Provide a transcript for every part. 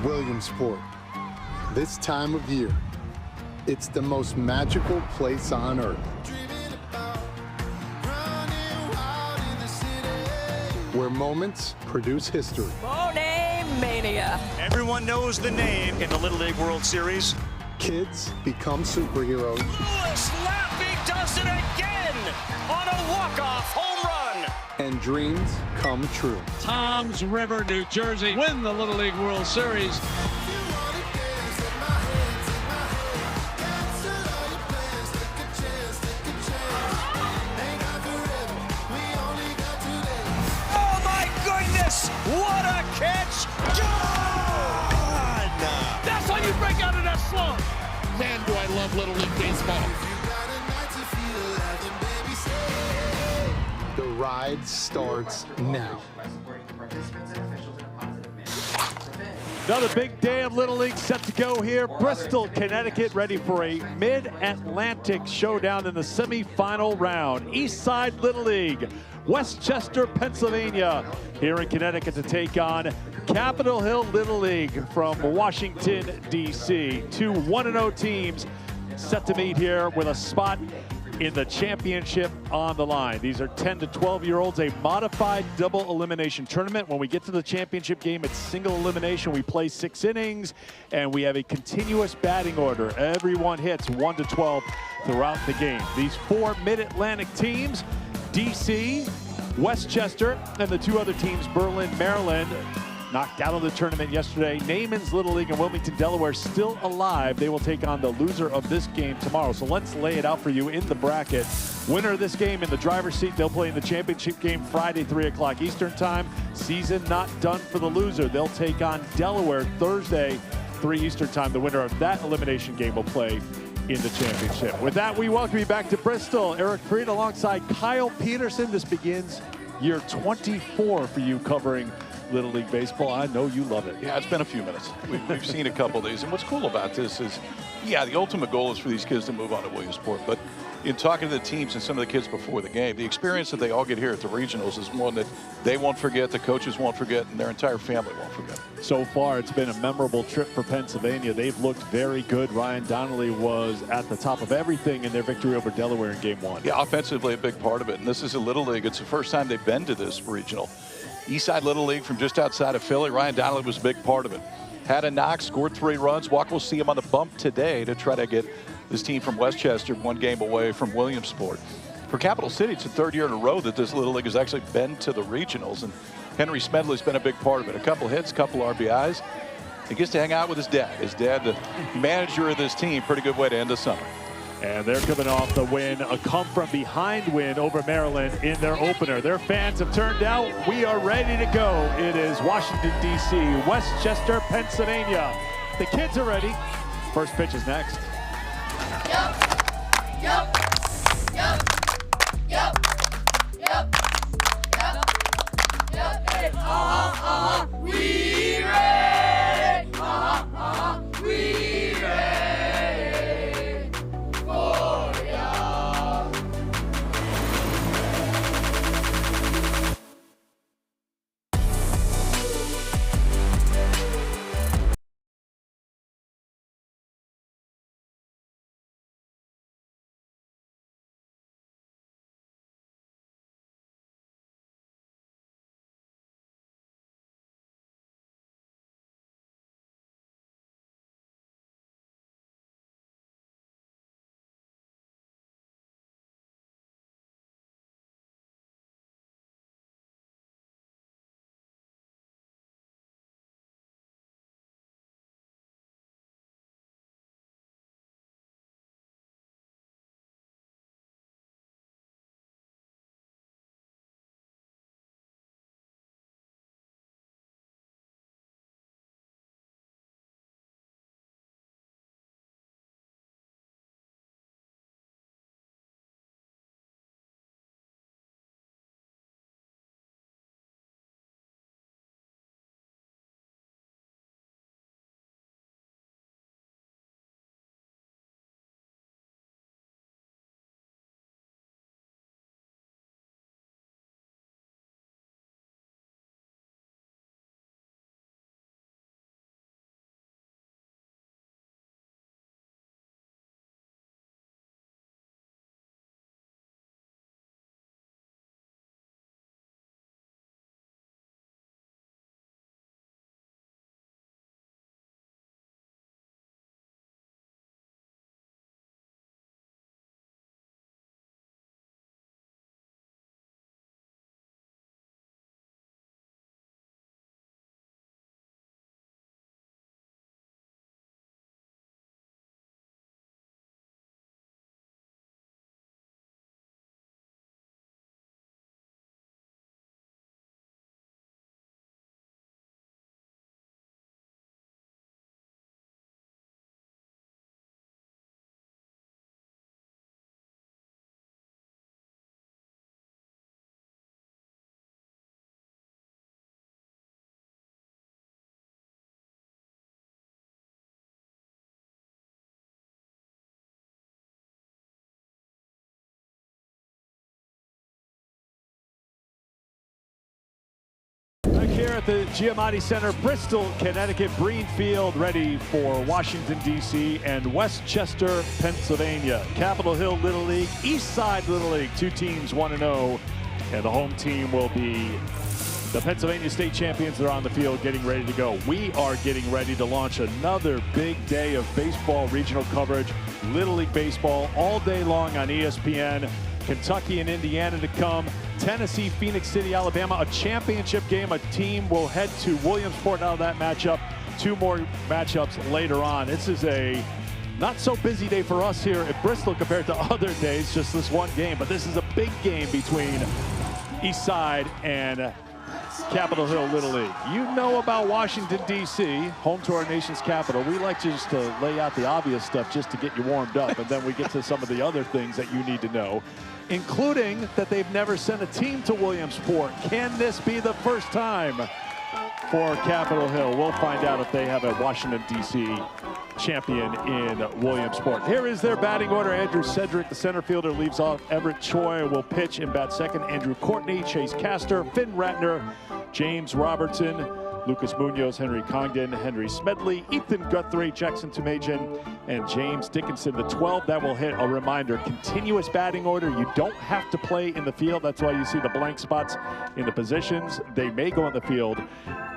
Williamsport. This time of year, it's the most magical place on earth. Where moments produce history. Name Mania. Everyone knows the name in the Little League World Series. Kids become superheroes. Lewis Laffey does it again on a walk-off home run. And dreams come true. Toms River, New Jersey win the Little League World Series. Oh my goodness! What a catch! Gone! That's how you break out of that slump. Man, do I love Little League baseball. The ride starts now. Another big day of Little League set to go here. Bristol, Connecticut, ready for a Mid-Atlantic showdown in the semifinal round. Eastside Little League, Westchester, Pennsylvania, here in Connecticut to take on Capitol Hill Little League from Washington, D.C. Two 1-0 teams set to meet here with a spot in the championship on the line. These are 10 to 12-year-olds, a modified double elimination tournament. When we get to the championship game, it's single elimination. We play 6 innings, and we have a continuous batting order. Everyone hits 1 to 12 throughout the game. These 4 Mid-Atlantic teams, DC, Westchester, and the 2 other teams, Berlin, Maryland, knocked out of the tournament yesterday. Naaman's Little League in Wilmington, Delaware, still alive. They will take on the loser of this game tomorrow. So let's lay it out for you in the bracket. Winner of this game in the driver's seat. They'll play in the championship game Friday, 3 o'clock Eastern time. Season not done for the loser. They'll take on Delaware Thursday, 3 Eastern time. The winner of that elimination game will play in the championship. With that, we welcome you back to Bristol. Eric Freed alongside Kyle Peterson. This begins year 24 for you covering Little League Baseball. I know you love it. Yeah, it's been a few minutes. We've seen a couple of these. And what's cool about this is, yeah, the ultimate goal is for these kids to move on to Williamsport. But in talking to the teams and some of the kids before the game, the experience that they all get here at the regionals is one that they won't forget, the coaches won't forget, and their entire family won't forget. So far, it's been a memorable trip for Pennsylvania. They've looked very good. Ryan Donnelly was at the top of everything in their victory over Delaware in Game 1. Yeah, offensively a big part of it. And this is a Little League. It's the first time they've been to this regional. Eastside Little League from just outside of Philly. Ryan Donnelly was a big part of it. Had a knock, scored 3 runs. Walker will see him on the bump today to try to get this team from Westchester 1 game away from Williamsport. For Capital City, it's the 3rd year in a row that this Little League has actually been to the regionals. And Henry Smedley's been a big part of it. A couple hits, couple RBIs. He gets to hang out with his dad. His dad, the manager of this team. Pretty good way to end the summer. And they're coming off the win, a come-from-behind win over Maryland in their opener. Their fans have turned out. We are ready to go. It is Washington, D.C., Westchester, Pennsylvania. The kids are ready. First pitch is next. Yup. Yup. Yup. Yup. at the Giamatti Center, Bristol, Connecticut, Breen Field, ready for Washington, D.C. and Westchester, Pennsylvania. Capitol Hill Little League, Eastside Little League, 2 teams 1-0. And the home team will be the Pennsylvania State champions. That are on the field getting ready to go. We are getting ready to launch another big day of baseball regional coverage. Little League baseball all day long on ESPN. Kentucky and Indiana to come. Tennessee, Phoenix City, Alabama, a championship game. A team will head to Williamsport out of that matchup. 2 more matchups later on. This is a not so busy day for us here at Bristol compared to other days, just this one game. But this is a big game between Eastside and Capitol Hill Little League. You know about Washington, D.C., home to our nation's capital. We like just to lay out the obvious stuff just to get you warmed up, and then we get to some of the other things that you need to know, including that they've never sent a team to Williamsport. Can this be the first time for Capitol Hill? We'll find out if they have a Washington, D.C. champion in Williamsport. Here is their batting order. Andrew Cedric, the center fielder, leaves off. Everett Choi will pitch and bat second. Andrew Courtney, Chase Castor, Finn Ratner, James Robertson, Lucas Munoz, Henry Congdon, Henry Smedley, Ethan Guthrie, Jackson Tumajian, and James Dickinson. The 12 that will hit. A reminder, continuous batting order. You don't have to play in the field. That's why you see the blank spots in the positions. They may go on the field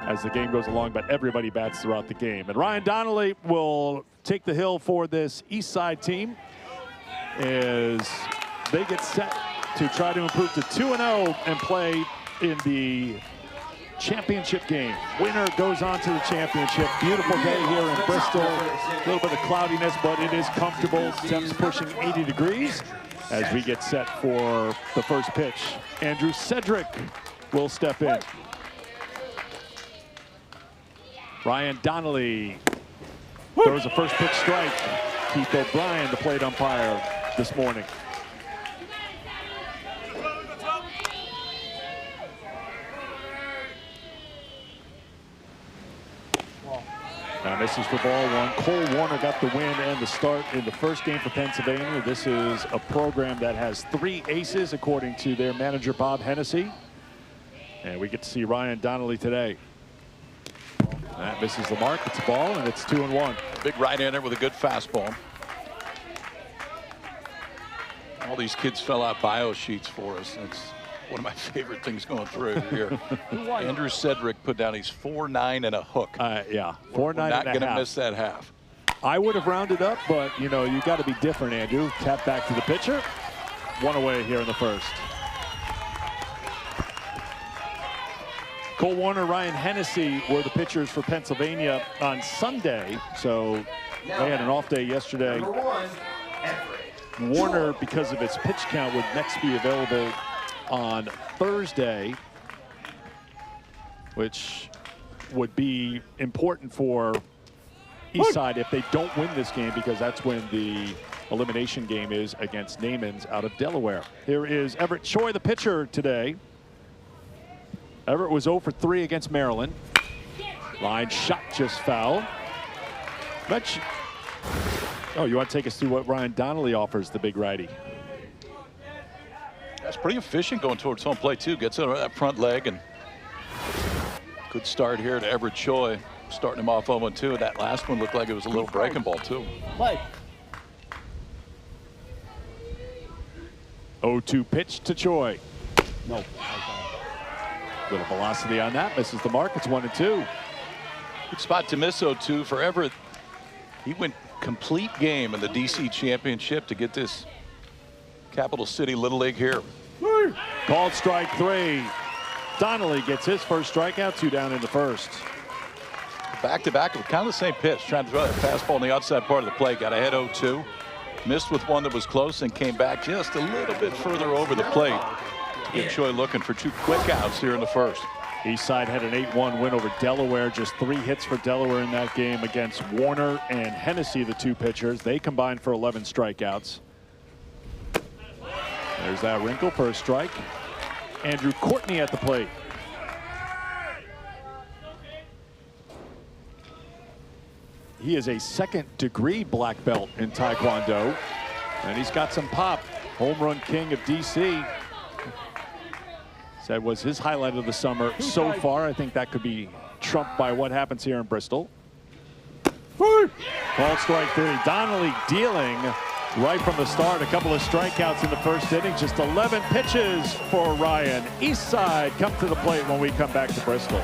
as the game goes along, but everybody bats throughout the game. And Ryan Donnelly will take the hill for this East Side team as they get set to try to improve to 2-0 and play in the championship game. Winner goes on to the championship. Beautiful day here in Bristol. A little bit of cloudiness, but it is comfortable. Temps pushing 80 degrees as we get set for the first pitch. Andrew Cedric will step in. Ryan Donnelly throws a first pitch strike. Keith O'Brien, the plate umpire this morning. Now misses for ball 1. Cole Warner got the win and the start in the first game for Pennsylvania. This is a program that has 3 aces, according to their manager, Bob Hennessy. And we get to see Ryan Donnelly today. That misses the mark. It's a ball, and it's 2-1. Big right-hander with a good fastball. All these kids fill out bio sheets for us. It's one of my favorite things going through here. Andrew Cedric put down he's 4.9 and a hook. Yeah, 4.9 We're and a not going to half. miss that half. I would have rounded up, but, you know, you got to be different, Andrew. Tap back to the pitcher. 1 away here in the first. Cole Warner, Ryan Hennessy were the pitchers for Pennsylvania on Sunday. So they had an off day yesterday. Warner, because of its pitch count, would next be available on Thursday, which would be important for Eastside if they don't win this game, because that's when the elimination game is against Naaman's out of Delaware. Here is Everett Choi, the pitcher today. Everett was 0 for 3 against Maryland. Line shot just foul. Oh, you want to take us through what Ryan Donnelly offers the big righty? That's pretty efficient going towards home plate, too. Gets over that front leg, and good start here to Everett Choi. Starting him off 0-2, and that last one looked like it was a little breaking ball, too. 0-2 pitch to Choi. No. Little velocity on that, misses the mark. It's 1-2. Good spot to miss 0-2 for Everett. He went complete game in the DC championship to get this Capital City Little League here. Called strike 3. Donnelly gets his first strikeout, 2 down in the first. Back-to-back with kind of the same pitch, trying to throw that fastball on the outside part of the plate. Got ahead 0-2. Missed with one that was close and came back just a little bit further over the plate. Get Choi looking for 2 quick outs here in the first. Eastside had an 8-1 win over Delaware. Just 3 hits for Delaware in that game against Warner and Hennessy, the 2 pitchers. They combined for 11 strikeouts. There's that wrinkle for a strike. Andrew Courtney at the plate. He is a 2nd-degree black belt in Taekwondo, and he's got some pop. Home run king of DC. Said was his highlight of the summer so far. I think that could be trumped by what happens here in Bristol. Ball strike 3. Donnelly dealing right from the start. A couple of strikeouts in the first inning. Just 11 pitches for Ryan. East Side come to the plate when we come back to Bristol.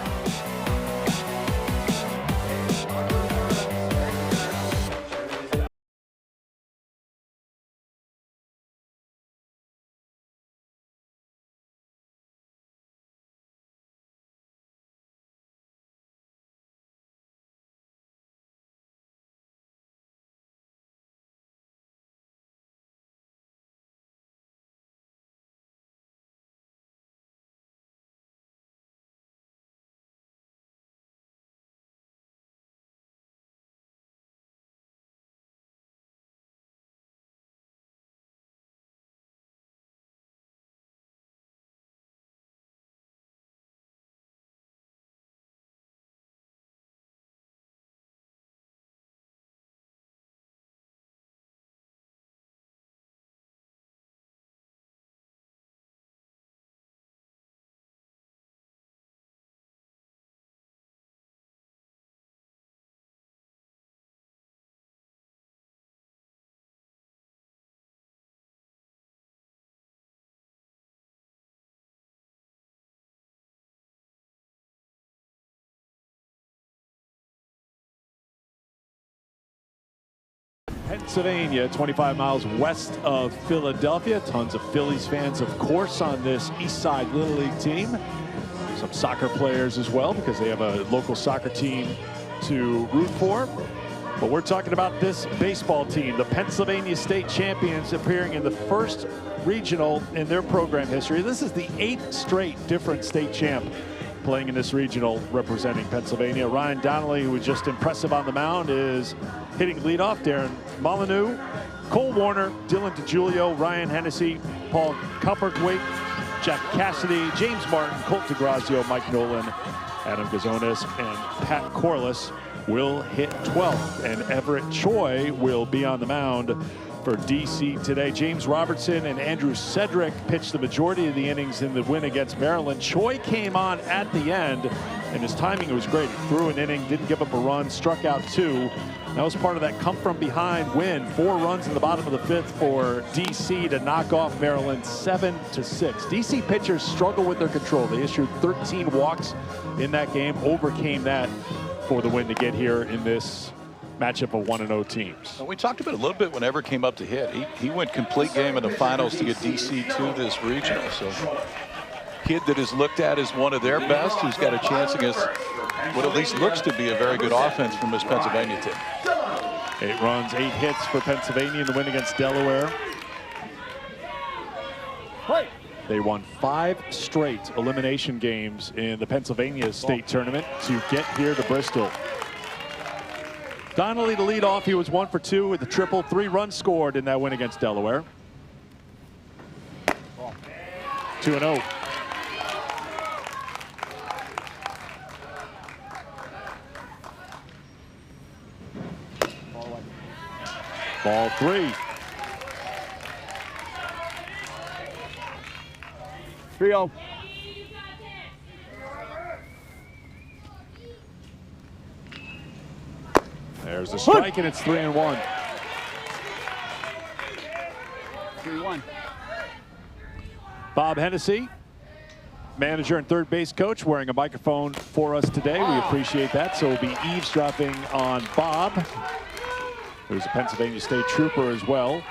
Pennsylvania, 25 miles west of Philadelphia. Tons of Phillies fans, of course, on this East Side Little League team. Some soccer players as well, because they have a local soccer team to root for. But we're talking about this baseball team, the Pennsylvania State champions, appearing in the first regional in their program history. This is the 8th straight different state champ playing in this regional representing Pennsylvania. Ryan Donnelly, who was just impressive on the mound, is hitting leadoff. Darren Molyneux, Cole Warner, Dylan DeGiulio, Ryan Hennessy, Paul Copperthwaite, Jack Cassidy, James Martin, Colt DeGrazio, Mike Nolan, Adam Gazonis, and Pat Corliss will hit 12th. And Everett Choi will be on the mound for DC today. James Robertson and Andrew Cedric pitched the majority of the innings in the win against Maryland. Choi came on at the end, and his timing was great. He threw an inning, didn't give up a run, struck out 2. That was part of that come-from-behind win. 4 runs in the bottom of the 5th for DC to knock off Maryland 7-6. DC pitchers struggle with their control. They issued 13 walks in that game, overcame that for the win to get here in this matchup of 1-0 teams. We talked about it a little bit when Everett came up to hit. He went complete game in the finals to get DC to this regional. So kid that is looked at as one of their best, who's got a chance against what at least looks to be a very good offense from this Pennsylvania team. 8 runs, 8 hits for Pennsylvania in the win against Delaware. They won 5 straight elimination games in the Pennsylvania State Tournament to get here to Bristol. Donnelly to lead off. He was 1 for 2 with a triple. 3 runs scored in that win against Delaware. 2-0. Ball 3. 3-0. There's a strike, and it's 3-1. 3-1. Bob Hennessy, manager and third base coach, wearing a microphone for us today. We appreciate that. So we'll be eavesdropping on Bob, who's a Pennsylvania State trooper as well.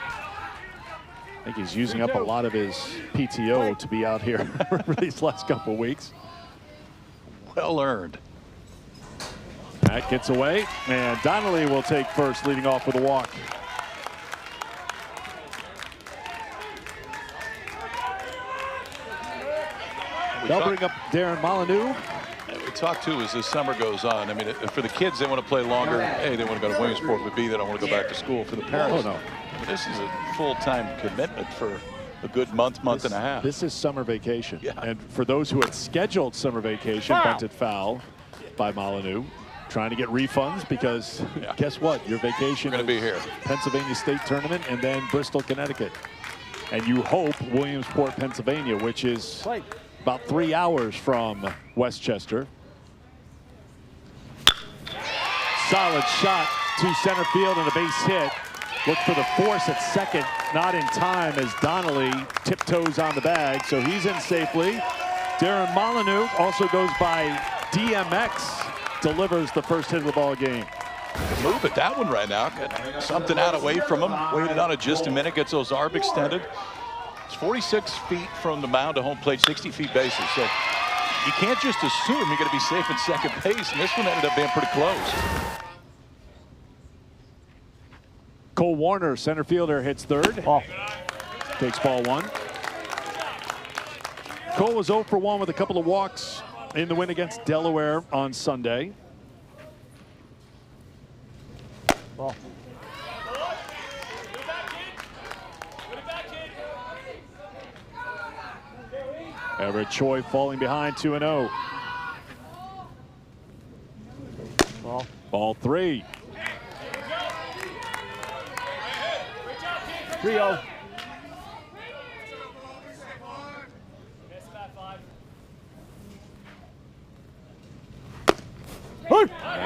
I think he's using up a lot of his PTO to be out here for these last couple weeks. Well earned. That gets away, and Donnelly will take first, leading off with a walk. They'll bring up Darren Molyneux. We talk too as this summer goes on. I mean, for the kids, they want to play longer. A, they want to go to Williamsport, but B, they don't want to go back to school. For the parents, this is a full-time commitment for a good month and a half. This is summer vacation. Yeah. And for those who had scheduled summer vacation, bunted foul by Molyneux, trying to get refunds because guess what? Your vacation is going to be here. Pennsylvania State Tournament and then Bristol, Connecticut. And you hope Williamsport, Pennsylvania, which is about 3 hours from Westchester. Solid shot to center field and a base hit. Look for the force at second, not in time as Donnelly tiptoes on the bag, so he's in safely. Darren Molyneux also goes by DMX, delivers the first hit of the ball game. Move at that one right now. Got something out away from him. Waited on it just a minute. Gets those arms extended. It's 46 feet from the mound to home plate, 60 feet bases. So you can't just assume you're going to be safe in second base. And this one ended up being pretty close. Cole Warner, center fielder, hits third. Ball. Takes ball one. Cole was 0 for 1 with a couple of walks in the win against Delaware on Sunday. Ball. Everett Choi falling behind 2-0. Ball. Ball 3. 3-0.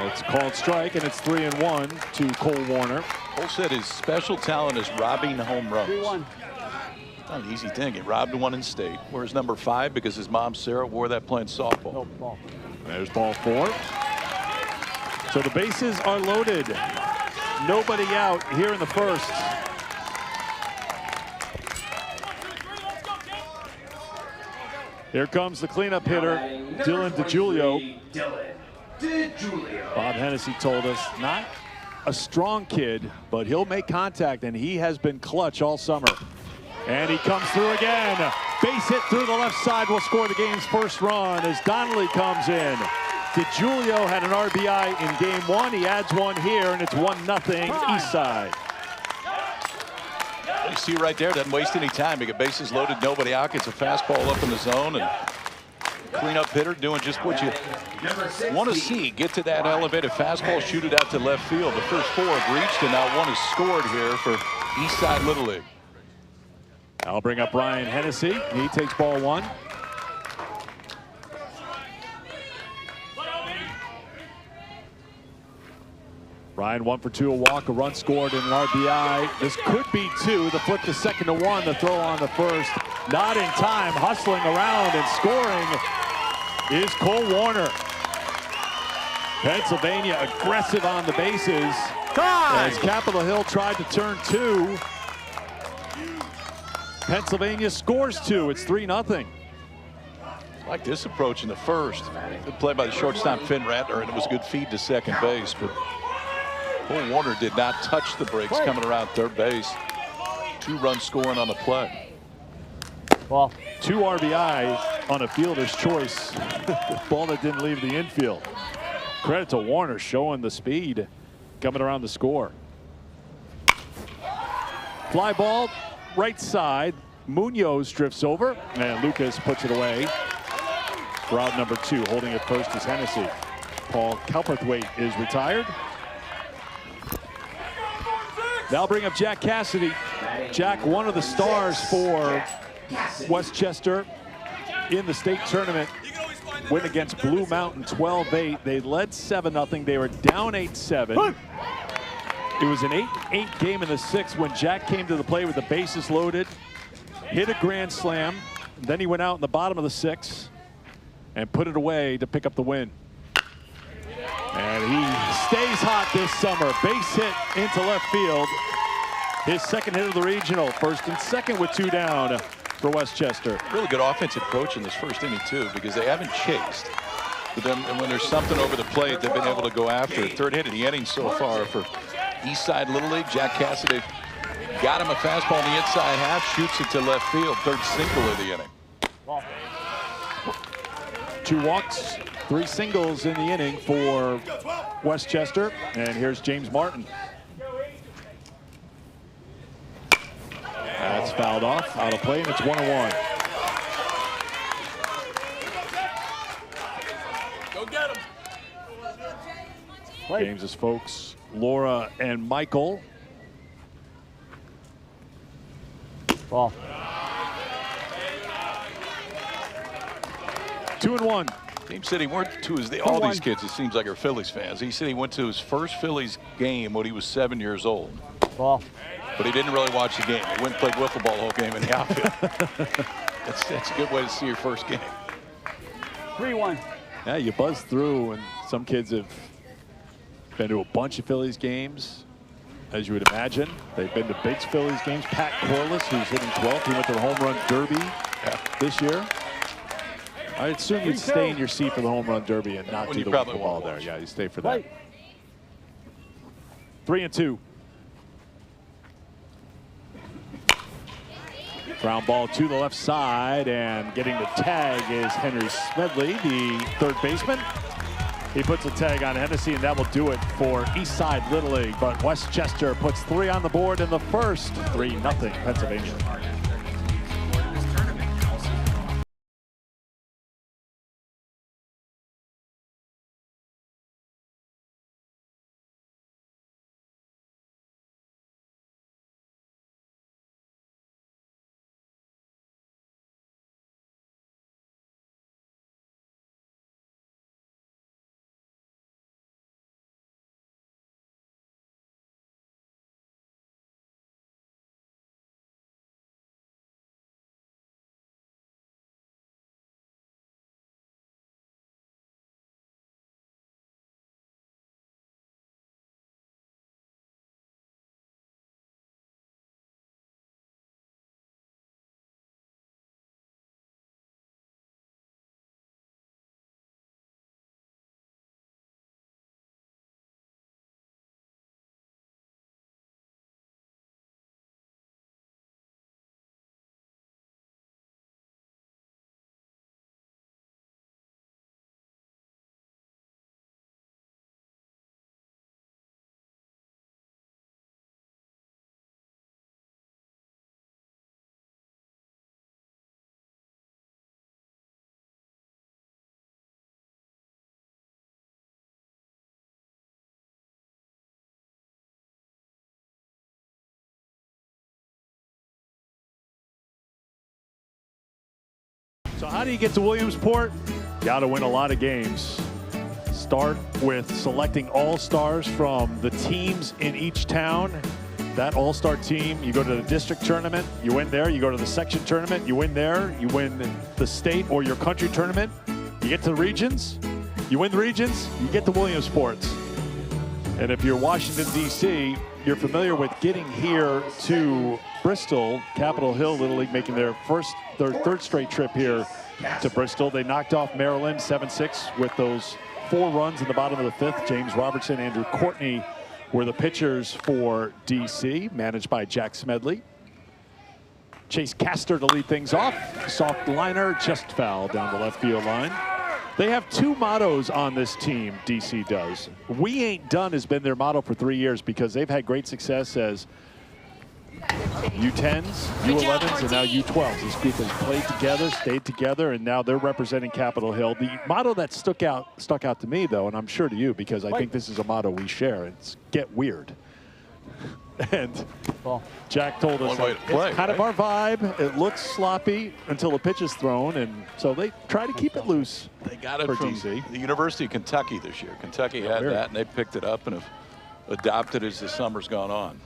It's called strike, and it's 3-1 to Cole Warner. Cole said his special talent is robbing home runs. 3-1. Not an easy thing. He robbed one in state. Where's number 5? Because his mom, Sarah, wore that playing softball. No, ball. There's ball 4. So the bases are loaded. Nobody out here in the first. Here comes the cleanup hitter, Dylan DiGiulio. Bob Hennessy told us not a strong kid, but he'll make contact, and he has been clutch all summer. And he comes through again. Base hit through the left side will score the game's first run as Donnelly comes in. DiGiulio had an RBI in game 1. He adds one here, and it's 1-0 East Side. You see right there, doesn't waste any time. You get bases loaded, nobody out, gets a fastball up in the zone, and cleanup hitter doing just what you want to see. Get to that elevated fastball, shoot it out to left field. The first 4 have reached, and now 1 is scored here for East Side Little League. I'll bring up Ryan Hennessy. He takes ball 1. Ryan 1 for 2, a walk, a run scored, and an RBI. This could be 2. The flip to second to 1. The throw on the first. Not in time. Hustling around and scoring is Cole Warner. Pennsylvania aggressive on the bases. As Capitol Hill tried to turn 2. Pennsylvania scores 2. It's 3-0. Like this approach in the first. Good play by the shortstop Finn Ratner, and it was a good feed to second base. But Cole Warner did not touch the brakes coming around third base. 2-run scoring on the play. Ball. 2 RBI on a fielder's choice. Ball that didn't leave the infield. Credit to Warner showing the speed coming around the score. Fly ball right side. Munoz drifts over, and Lucas puts it away. For out number 2, holding it first is Hennessy. Paul Cowperthwaite is retired. Now bring up Jack Cassidy. Jack, one of the stars for Westchester in the state tournament. Win against Blue Mountain 12-8. They led 7-0. They were down 8-7. It was an 8-8 game in the 6th when Jack came to the plate with the bases loaded, hit a grand slam. Then he went out in the bottom of the 6th and put it away to pick up the win. And he stays hot this summer. Base hit into left field. His second hit of the regional. First and second with 2 down for Westchester. Really good offensive approach in this first inning, too, because they haven't chased. But then when there's something over the plate, they've been able to go after it. Third hit of the inning so far for East Side Little League. Jack Cassidy got him a fastball in the inside half, shoots it to left field. Third single of the inning. 2 walks, 3 singles in the inning for Westchester. And here's James Martin. That's fouled off, out of play, and it's 1-1. Go get him. James's folks, Laura and Michael. Ball. 2-1. James said he went to all these kids, it seems like, are Phillies fans. He said he went to his first Phillies game when he was 7 years old. Ball. But he didn't really watch the game. He went and played wiffle ball the whole game in the outfield. That's a good way to see your first game. 3-1. Yeah, you buzz through, and some kids have been to a bunch of Phillies games, as you would imagine. They've been to big Phillies games. Pat Corliss, who's hitting 12th, he went to the home run derby this year. I assume you'd stay in your seat for the home run derby and not do the wiffle ball there. Yeah, you stay for that. 3-2. Ground ball to the left side, and getting the tag is Henry Smedley, the third baseman. He puts a tag on Hennessy, and that will do it for Eastside Little League. But Westchester puts 3 on the board in the first. 3-0 Pennsylvania. So how do you get to Williamsport? Got to win a lot of games. Start with selecting all-stars from the teams in each town. That all-star team, you go to the district tournament, you win there. You go to the section tournament, you win there. You win the state or your country tournament. You get to the regions, you win the regions, you get to Williamsport. And if you're Washington, D.C., you're familiar with getting here to Bristol. Capitol Hill Little League making their third straight trip here to Bristol. They knocked off Maryland 7-6 with those 4 runs in the bottom of the 5th. James Robertson, Andrew Courtney were the pitchers for DC, managed by Jack Smedley. Chase Castor to lead things off. Soft liner, just foul down the left field line. They have 2 mottos on this team, DC does. We ain't done has been their motto for 3 years because they've had great success as U10s, U11s, and now U12s. This group has played together, stayed together, and now they're representing Capitol Hill. The motto that stuck out to me, though, and I'm sure to you, because I think this is a motto we share, it's get weird. And Jack told us it's kind of our vibe. It looks sloppy until the pitch is thrown, and so they try to keep it loose. They got it from DC. The University of Kentucky this year. Kentucky had that, and they picked it up and have adopted as the summer's gone on.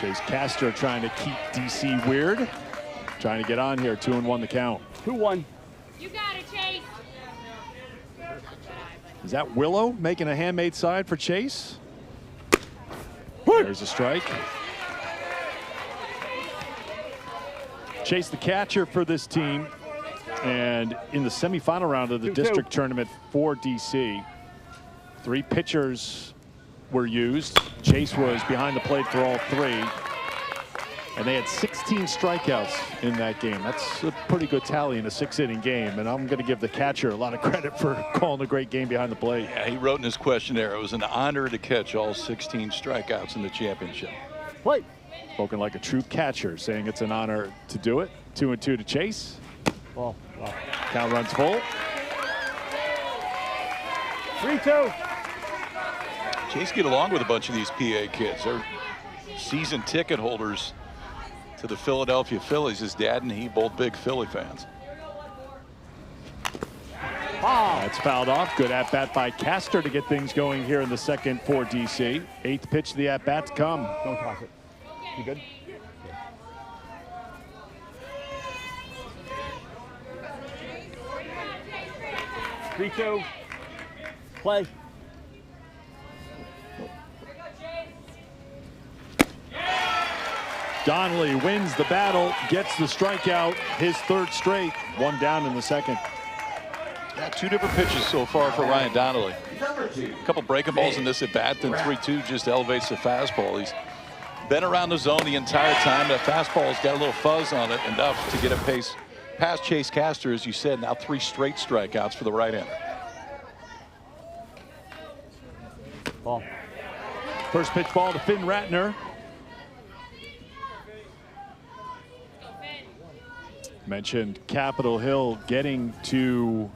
Chase Castor trying to keep DC weird. Trying to get on here. 2-1 the count. 2-1. You got it, Chase. Is that Willow making a handmade side for Chase? There's a strike. Chase, the catcher for this team, and in the semifinal round of the district tournament for DC, 3 pitchers were used. Chase was behind the plate for all 3. And they had 16 strikeouts in that game. That's a pretty good tally in a 6-inning game. And I'm going to give the catcher a lot of credit for calling a great game behind the plate. Yeah, he wrote in his questionnaire, it was an honor to catch all 16 strikeouts in the championship. Play. Spoken like a true catcher, saying it's an honor to do it. 2-2 to Chase. Ball. Count runs full. 3-2. Chase get along with a bunch of these PA kids. They're season ticket holders to the Philadelphia Phillies. His dad and he both big Philly fans. That's fouled off. Good at bat by Castor to get things going here in the second for DC. 8th pitch of the at bat to come. Don't toss it. You good? 3-2. Play. Donnelly wins the battle, gets the strikeout, his 3rd straight. 1 down in the second. Yeah, 2 different pitches so far for Ryan Donnelly. A couple breaking balls in this at bat, then 3-2 just elevates the fastball. He's been around the zone the entire time. That fastball's got a little fuzz on it, enough to get a pace past Chase Castor, as you said. Now 3 straight strikeouts for the right-hander. Ball. First pitch ball to Finn Ratner. Mentioned Capitol Hill getting to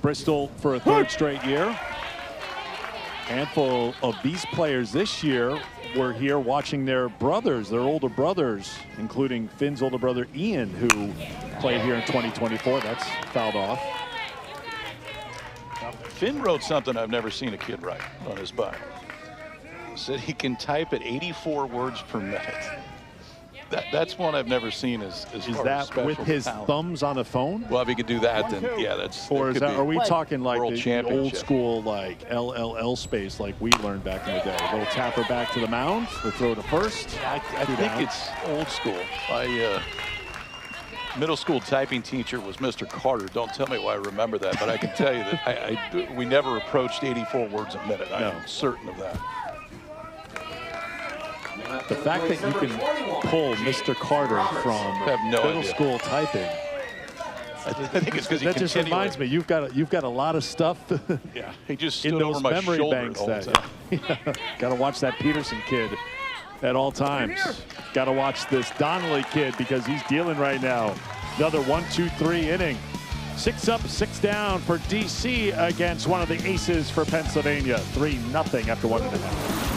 Bristol for a 3rd straight year. Handful of these players this year were here watching their brothers, their older brothers, including Finn's older brother Ian, who played here in 2024. That's fouled off. Now, Finn wrote something I've never seen a kid write on his bike. He said he can type at 84 words per minute. That's one I've never seen as Is far as that special with his talent. thumbs on the phone? Well, if he could do that, then yeah, that's. Or is could that, be are we talking like World the old Championship. school like LLL space like we learned back in the day? A little tapper back to the mound, the throw to first. I think down. it's old school. My middle school typing teacher was Mr. Carter. Don't tell me why I remember that, but I can tell you that we never approached 84 words a minute. I am certain of that. The fact that you can pull Mr. Carter from have no middle idea. school typing. I think it's because he That just reminds me, you've got a lot of stuff Yeah, he just in stood over those my memory shoulder banks the whole that time. got to watch that Peterson kid at all times. Got to watch this Donnelly kid because he's dealing right now. Another 1-2-3 inning. 6 up, 6 down for DC against one of the aces for Pennsylvania. 3-0 after 1.5.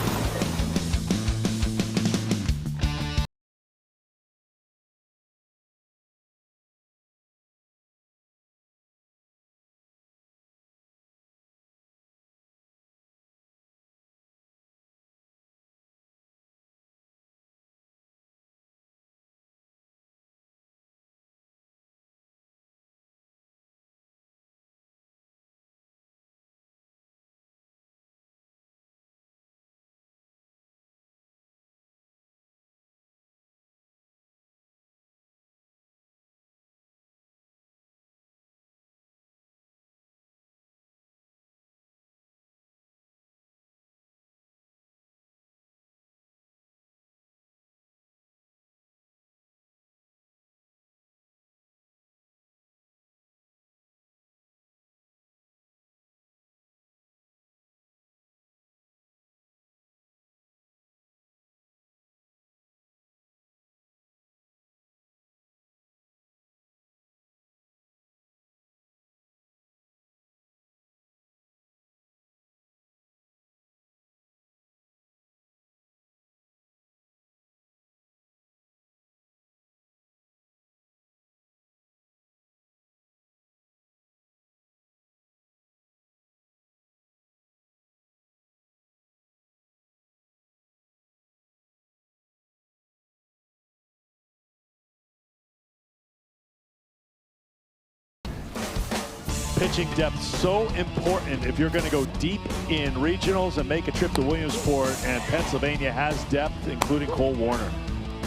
Pitching depth so important if you're going to go deep in regionals and make a trip to Williamsport, and Pennsylvania has depth, including Cole Warner.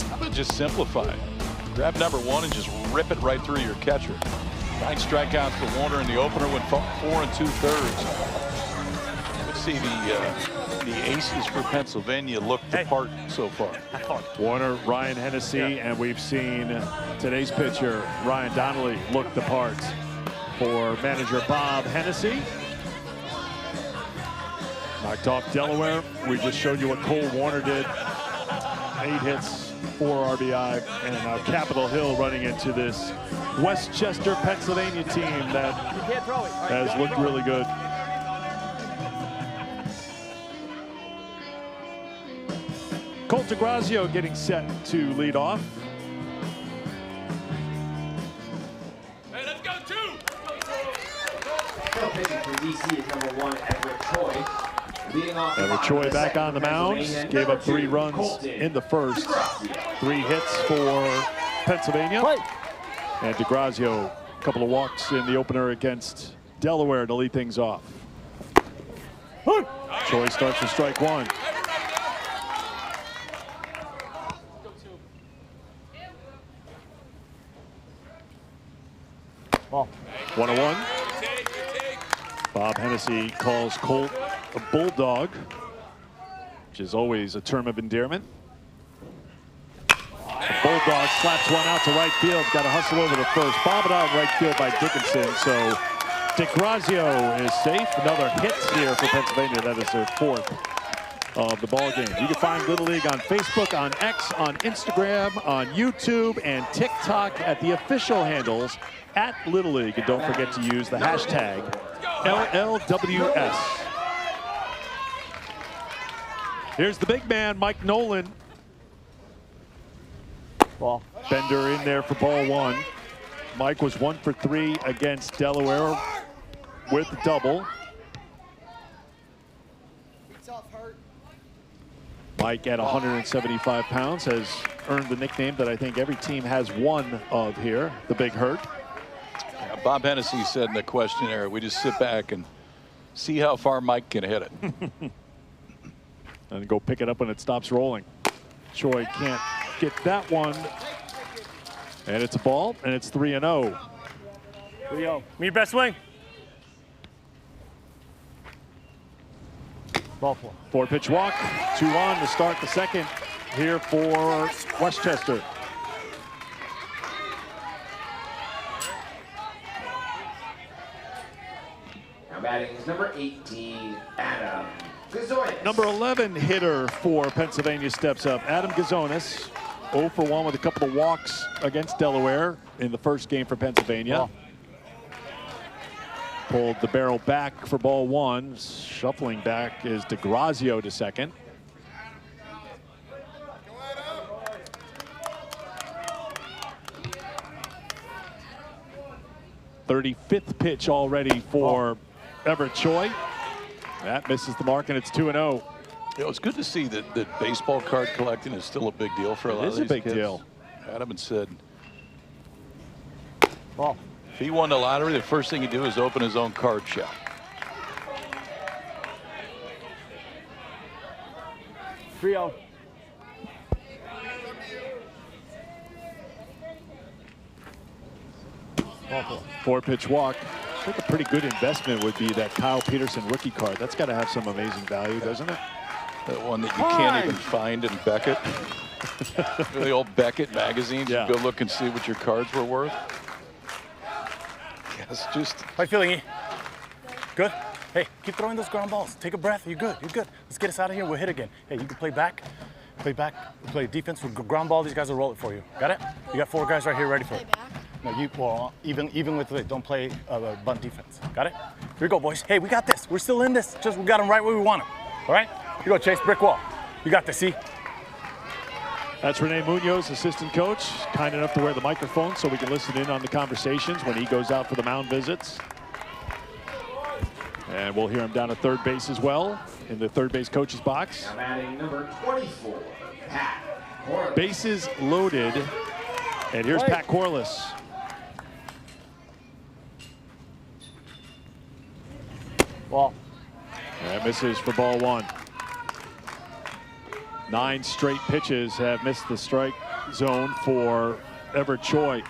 How about just simplify it? Grab number 1 and just rip it right through your catcher. 9 strikeouts for Warner in the opener, went 4 2/3. Let's see the aces for Pennsylvania look the part so far. Warner, Ryan Hennessy, and we've seen today's pitcher, Ryan Donnelly, look the part for manager Bob Hennessy. Knocked off Delaware. We just showed you what Cole Warner did. 8 hits, 4 RBI, and now Capitol Hill running into this Westchester, Pennsylvania team that has looked really good. Colt DeGrazio getting set to lead off. Hey, let's go, two. Still pitching for DC is number 1, Everett Choi. Leading off Everett Choi back on the mound. Gave up 3 runs Colton in the first. DeGrazio. 3 hits for Pennsylvania. Play. And DeGrazio, a couple of walks in the opener against Delaware to lead things off. Choi starts with strike 1. Ball. 1-1. Bob Hennessy calls Colt a bulldog, which is always a term of endearment. The bulldog slaps one out to right field. Got to hustle over to first. Bobbed out right field by Dickinson. So DeGrazio is safe. Another hit here for Pennsylvania. That is their 4th of the ball game. You can find Little League on Facebook, on X, on Instagram, on YouTube, and TikTok at the official handles at Little League. And don't forget to use the hashtag LLWS. Here's the big man, Mike Nolan. Ball. Bender in there for ball 1. Mike was 1 for 3 against Delaware with the double. Mike at 175 pounds has earned the nickname that I think every team has one of here, the Big Hurt. Yeah, Bob Hennessy said in the questionnaire, we just sit back and see how far Mike can hit it. And go pick it up when it stops rolling. Choi can't get that one. And it's a ball, and it's 3-0. 3-0. Me your best swing. Ball 4. 4-pitch walk, 2 on to start the second here for Westchester. Now batting is number 18, Adam Gazonis. Number 11 hitter for Pennsylvania steps up. Adam Gazonis, 0 for 1 with a couple of walks against Delaware in the first game for Pennsylvania. Ball. Pulled the barrel back for ball 1. Shuffling back is DeGrazio to second. .35th pitch already for Everett Choi. That misses the mark, and it's 2-0. You know, it's good to see that baseball card collecting is still a big deal for a lot of these kids. It is a big deal. Adam had said Ball. if he won the lottery, the first thing he'd do is open his own card shop. Trio. Ball 4. 4-pitch walk. I think a pretty good investment would be that Kyle Peterson rookie card. That's got to have some amazing value, doesn't it? That one that you can't even find in Beckett. The old Beckett magazines. Yeah. You go look and see what your cards were worth. Yes, just. How you feeling, E? Good? Hey, keep throwing those ground balls. Take a breath. You're good. You're good. Let's get us out of here. We'll hit again. Hey, you can play back. Play back. Play defense. We'll ground ball. These guys will roll it for you. Got it? You got 4 guys right here ready for it. No, you well, even with it, don't play bunt defense. Got it? Here we go, boys. Hey, we got this. We're still in this. Just we got them right where we want them. All right? Here you go, Chase. Brick wall. You got this. See? That's Rene Munoz, assistant coach, kind enough to wear the microphone so we can listen in on the conversations when he goes out for the mound visits. And we'll hear him down at third base as well in the third base coach's box. Now batting number 24, Pat Corliss. Bases loaded. And here's Pat Corliss. Ball. That misses for ball 1. 9 straight pitches have missed the strike zone for Everett Choi.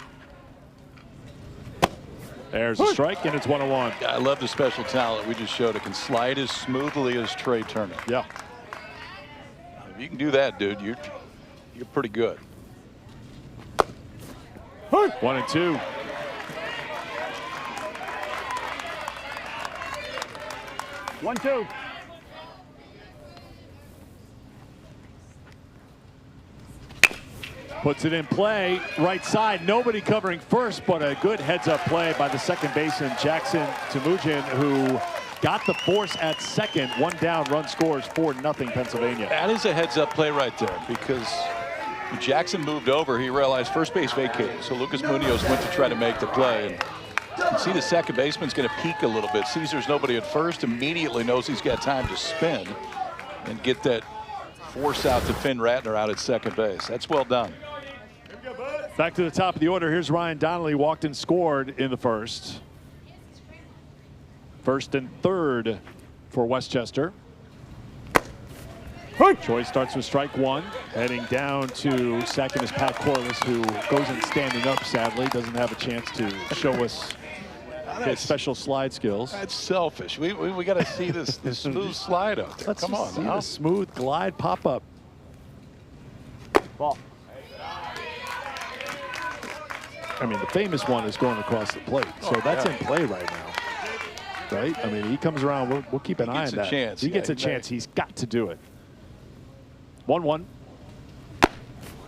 There's a strike, and it's 1-1. I love the special talent we just showed. It can slide as smoothly as Trey Turner. Yeah. If you can do that, dude, you're pretty good. 1-2. One, two. Puts it in play, right side. Nobody covering first, but a good heads-up play by the second baseman, Jackson Temujin, who got the force at second. One down, run scores 4-0 Pennsylvania. That is a heads-up play right there because when Jackson moved over, he realized first base vacated. So Lucas Munoz went to try to make the play. And you can see the second baseman's going to peek a little bit. Sees there's nobody at first, immediately knows he's got time to spin and get that force out to Finn Ratner out at second base. That's well done. Back to the top of the order. Here's Ryan Donnelly, walked and scored in the first. First and third for Westchester. Choi starts with strike one. Heading down to second is Pat Corliss, who goes in standing up, sadly. Doesn't have a chance to show us his special slide skills. That's selfish. We got to see this smooth slide out there. Let's Come on see now. the smooth glide pop up. Ball. I mean, the famous one is going across the plate. So that's in play right now. Right? I mean, he comes around. We'll keep an eye on that. Chance. He gets a chance. He's got to do it. 1-1.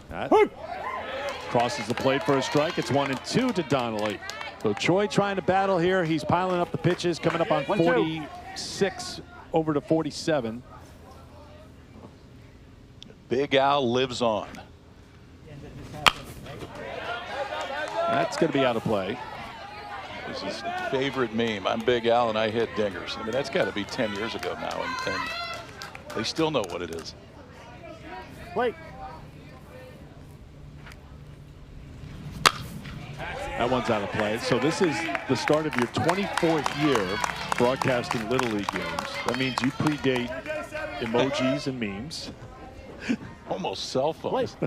That crosses the plate for a strike. It's 1-2 to Donnelly. So Choi trying to battle here. He's piling up the pitches, coming up on 46 over to 47. Big Al lives on. That's going to be out of play. This is his favorite meme. I'm Big Al and I hit dingers. I mean, that's got to be 10 years ago now, and they still know what it is. Wait. That one's out of play. So this is the start of your 24th year broadcasting Little League games. That means you predate emojis and memes. Almost cell phones.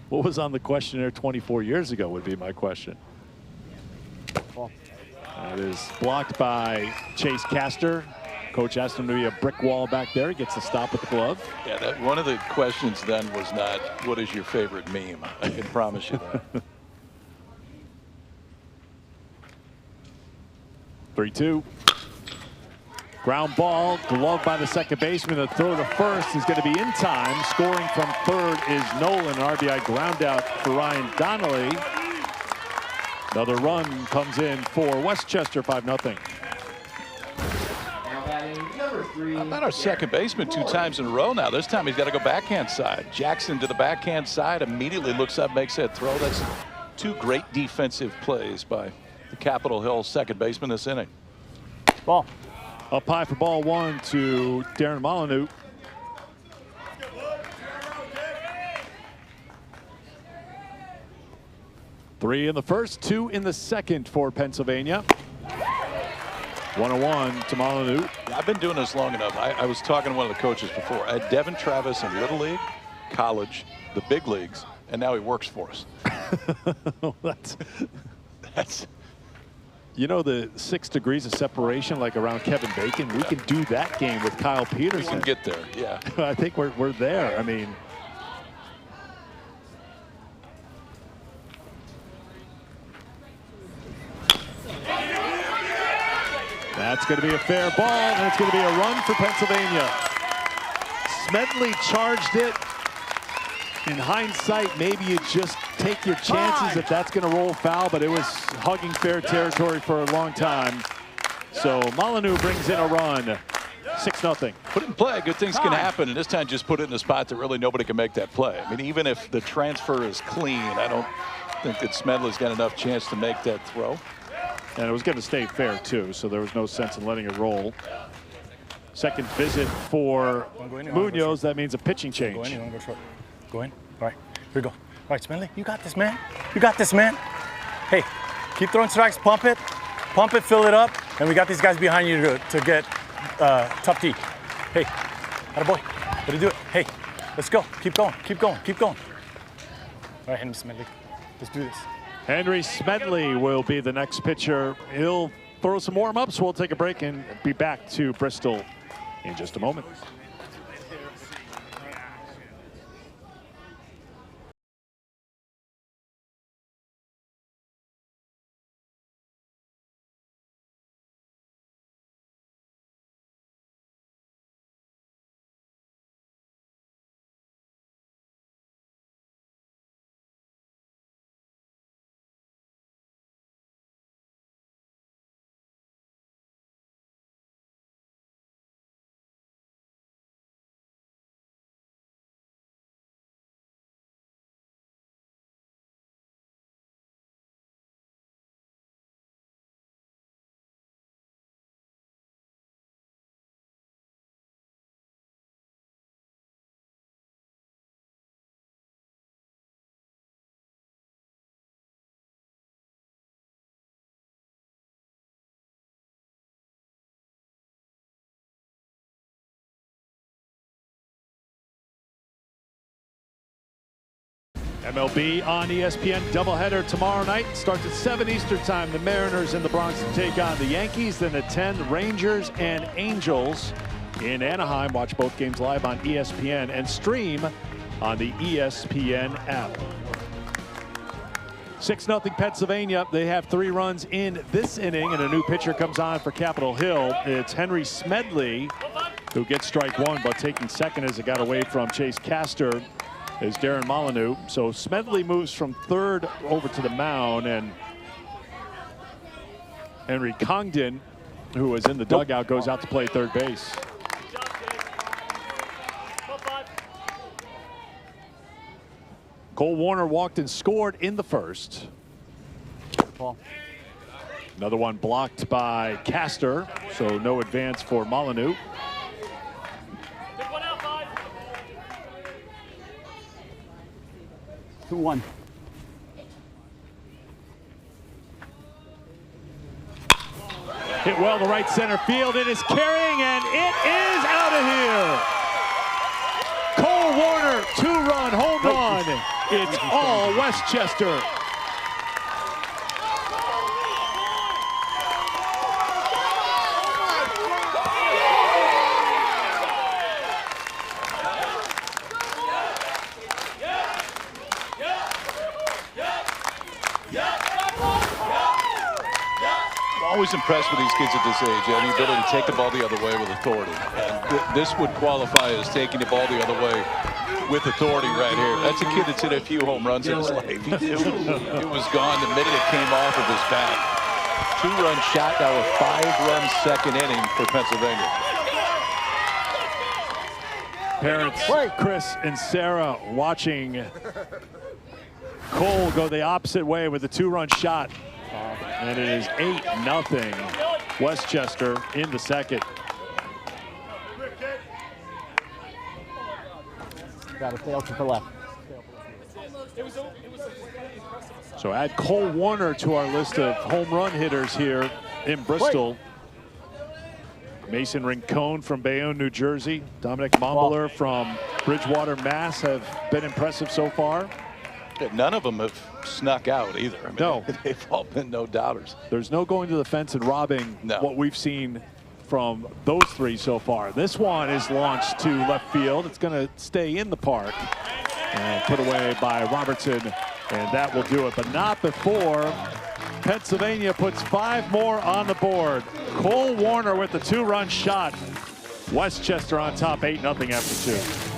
What was on the questionnaire 24 years ago would be my question. That is blocked by Chase Castor. Coach asked him to be a brick wall back there. He gets the stop with the glove. Yeah, that one of the questions then was not, what is your favorite meme? I can promise you that. 3-2. Ground ball, glove by the second baseman. The throw to first is going to be in time. Scoring from third is Nolan. RBI ground out for Ryan Donnelly. Another run comes in for Westchester, 5-0. How about our second baseman 2 times in a row now? This time he's got to go backhand side. Jackson to the backhand side, immediately looks up, makes that throw. That's 2 great defensive plays by the Capitol Hill second baseman this inning. Ball. Up high for ball 1 to Darren Molyneux. Three in the first, 2 in the second for Pennsylvania. 1-1 to Molyneux. I've been doing this long enough. I was talking to one of the coaches before. I had Devin Travis in Little League, college, the big leagues, and now he works for us. That's you know, the 6 degrees of separation like around Kevin Bacon. We can do that game with Kyle Peterson. We can get there, yeah. I think we're there. I mean, that's going to be a fair ball, and it's going to be a run for Pennsylvania. Smedley charged it. In hindsight, maybe you just take your chances if that's going to roll foul, but it was hugging fair territory for a long time. So Molyneux brings in a run. 6-0. Put it in play, good things can happen, and this time just put it in a spot that really nobody can make that play. I mean, even if the transfer is clean, I don't think that Smedley's got enough chance to make that throw. And it was going to stay fair, too, so there was no sense in letting it roll. Second visit for Munoz. That means a pitching change. Go in, you want to go short. Go in. All right, here we go. All right, Smedley, you got this, man. You got this, man. Hey, keep throwing strikes, pump it, fill it up, and we got these guys behind you to get tough D. Hey, attaboy, gotta do it. Hey, let's go. Keep going, keep going, keep going. All right, Henry Smedley, let's do this. Henry Smedley will be the next pitcher. He'll throw some warm-ups. We'll take a break and be back to Bristol in just a moment. MLB on ESPN doubleheader tomorrow night. Starts at 7 Eastern time. The Mariners in the Bronx to take on the Yankees. Then at 10, the Rangers and Angels in Anaheim. Watch both games live on ESPN and stream on the ESPN app. 6-0 Pennsylvania. They have 3 runs in this inning, and a new pitcher comes on for Capitol Hill. It's Henry Smedley, who gets strike 1, but taking second as it got away from Chase Castor is Darren Molyneux. So Smedley moves from third over to the mound, and Henry Congdon, who was in the dugout, goes out to play third base. Cole Warner walked and scored in the first. Ball. Another one blocked by Castor, so no advance for Molyneux. 2-1. Hit well to right center field. It is carrying, and it is out of here. Cole Warner, 2-run home run. It's all Westchester. Always impressed with these kids at this age, and the ability to take the ball the other way with authority. And this would qualify as taking the ball the other way with authority right here. That's a kid that's hit a few home runs in his life. He knew it was gone the minute it came off of his bat. 2-run shot, now a 5-run second inning for Pennsylvania. Parents Chris and Sarah watching Cole go the opposite way with a 2-run shot. And it is 8-0 Westchester in the second. Got to stay out to the left. So add Cole Warner to our list of home run hitters here in Bristol. Mason Rincon from Bayonne, New Jersey. Dominic Mombler from Bridgewater, Mass. have been impressive so far. None of them have snuck out either. I mean, no. They've all been no doubters. There's no going to the fence and robbing what we've seen from those 3 so far. This one is launched to left field. It's going to stay in the park and put away by Robertson, and that will do it, but not before Pennsylvania puts 5 more on the board. Cole Warner with the 2-run shot. Westchester on top, 8-0 after 2.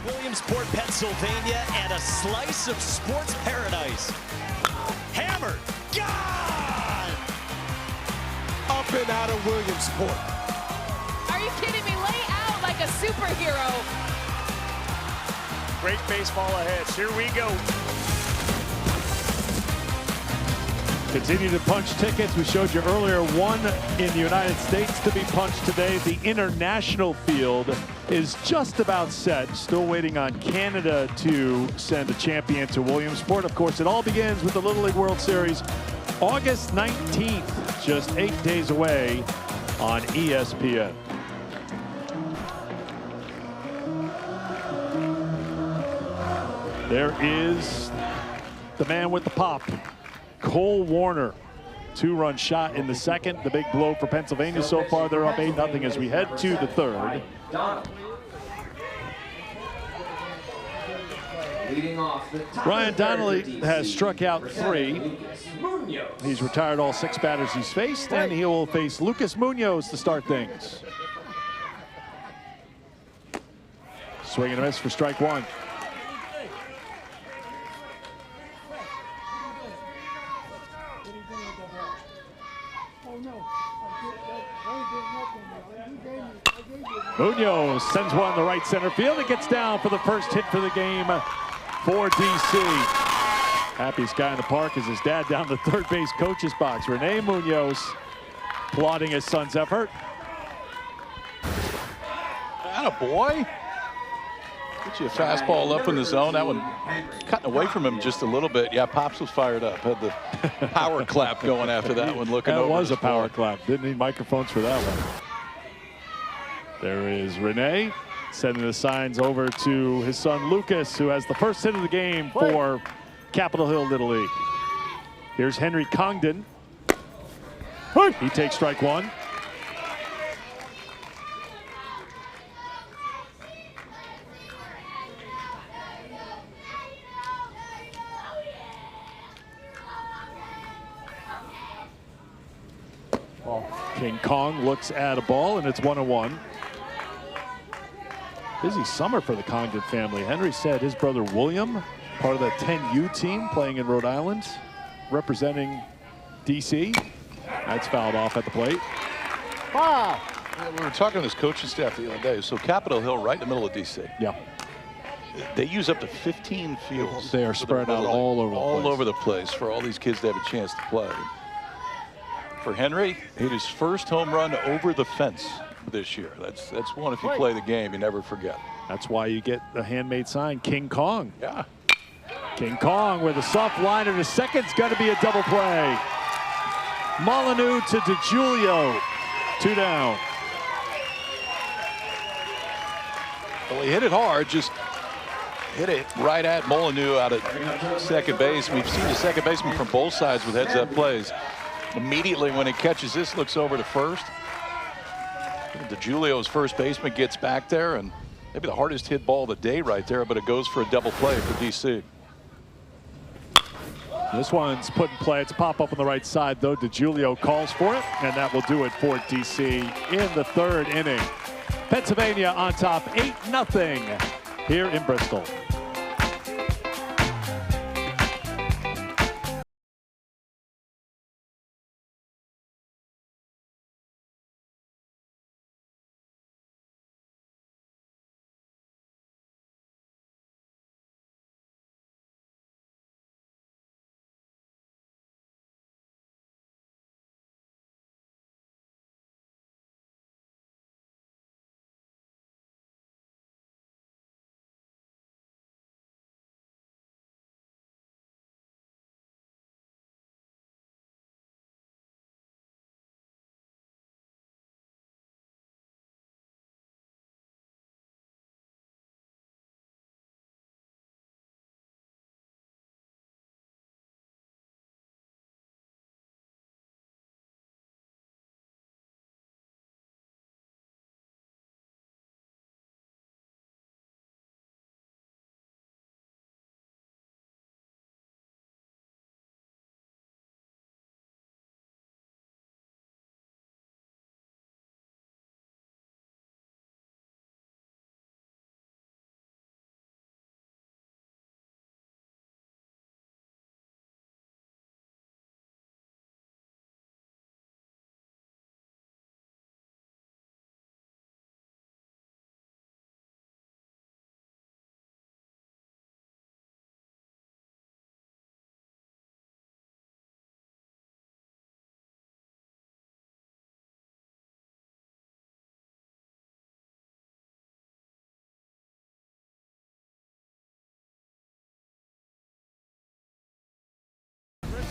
Williamsport, Pennsylvania, and a slice of sports paradise. Hammered, gone! Up and out of Williamsport. Are you kidding me? Lay out like a superhero. Great baseball ahead. Here we go. Continue to punch tickets. We showed you earlier one in the United States to be punched today. The international field is just about set. Still waiting on Canada to send a champion to Williamsport. Of course, it all begins with the Little League World Series August 19th, just 8 days away on ESPN. There is the man with the pop, Cole Warner. 2-run shot in the second. The big blow for Pennsylvania so far. They're up 8-0 as we head to the third. Ryan Donnelly has struck out 3. He's retired all 6 batters he's faced, and he will face Lucas Munoz to start things. Swing and a miss for strike 1. Munoz sends one to right center field. It gets down for the first hit for the game for DC. Happiest guy in the park is his dad down the third base coach's box. Rene Munoz applauding his son's effort. Attaboy. Get you a fastball up in the zone. That one cutting away from him just a little bit. Yeah, Pops was fired up. Had the power clap going after that one. Looking over. That was a power board. clap. Didn't need microphones for that one. There is Rene sending the signs over to his son Lucas, who has the first hit of the game for Capitol Hill Little League. Here's Henry Congdon. He takes strike 1. King Kong looks at a ball, and it's 1-1. Busy summer for the Congdon family. Henry said his brother William, part of the 10U team playing in Rhode Island, representing DC. That's fouled off at the plate. Wow. We were talking to this coaching staff the other day. So Capitol Hill right in the middle of DC. Yeah. They use up to 15 fields. They are spread out all over the place. All over the place for all these kids to have a chance to play. For Henry, hit his first home run over the fence this year. That's one, if you play the game, you never forget. That's why you get the handmade sign, King Kong. Yeah. King Kong with a soft liner to second's got to be a double play. Molyneux to DeGiulio. 2 down. Well, he hit it hard, just hit it right at Molyneux out at second base. We've seen the second baseman from both sides with heads-up plays. Immediately when he catches this, looks over to first. DeGiulio's first baseman gets back there, and maybe the hardest hit ball of the day right there, but it goes for a double play for DC. This one's put in play. It's a pop-up on the right side, though. DeGiulio calls for it, and that will do it for DC in the third inning. Pennsylvania on top 8-0 here in Bristol.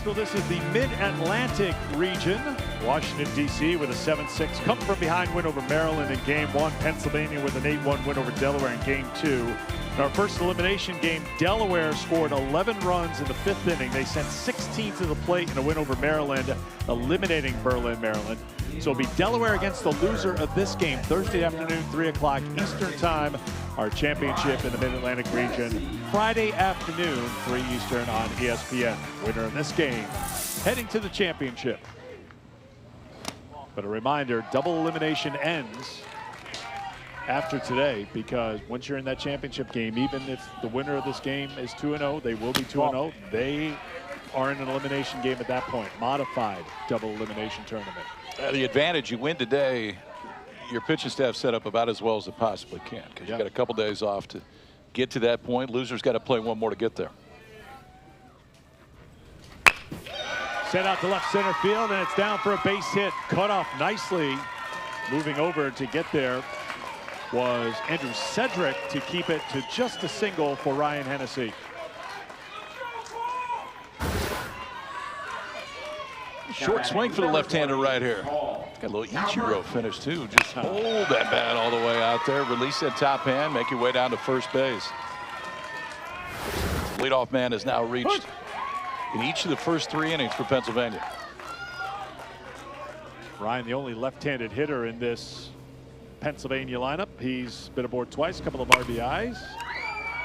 Bristol. This is the Mid-Atlantic region. Washington, D.C. with a 7-6 come from behind win over Maryland in Game 1. Pennsylvania with an 8-1 win over Delaware in Game 2. In our first elimination game, Delaware scored 11 runs in the 5th inning. They sent 16 to the plate in a win over Maryland, eliminating Berlin, Maryland. So it'll be Delaware against the loser of this game Thursday afternoon, 3 o'clock Eastern Time. Our championship in the Mid-Atlantic region, Friday afternoon, 3 Eastern on ESPN. Winner of this game heading to the championship. But a reminder, double elimination ends after today, because once you're in that championship game, even if the winner of this game is 2-0, they will be 2-0. They are in an elimination game at that point. Modified double elimination tournament. The advantage, you win today, your pitching staff set up about as well as it possibly can, because you've got a couple days off to get to that point. Loser's got to play one more to get there. Sent out to left center field, and it's down for a base hit. Cut off nicely. Moving over to get there was Andrew Cedric to keep it to just a single for Ryan Hennessy. Short swing for the left-hander right here. Got a little Ichiro finish too. Just hold that bat all the way out there. Release that top hand. Make your way down to first base. Leadoff man has now reached in each of the first 3 innings for Pennsylvania. Ryan, the only left-handed hitter in this Pennsylvania lineup. He's been aboard twice, a couple of RBIs.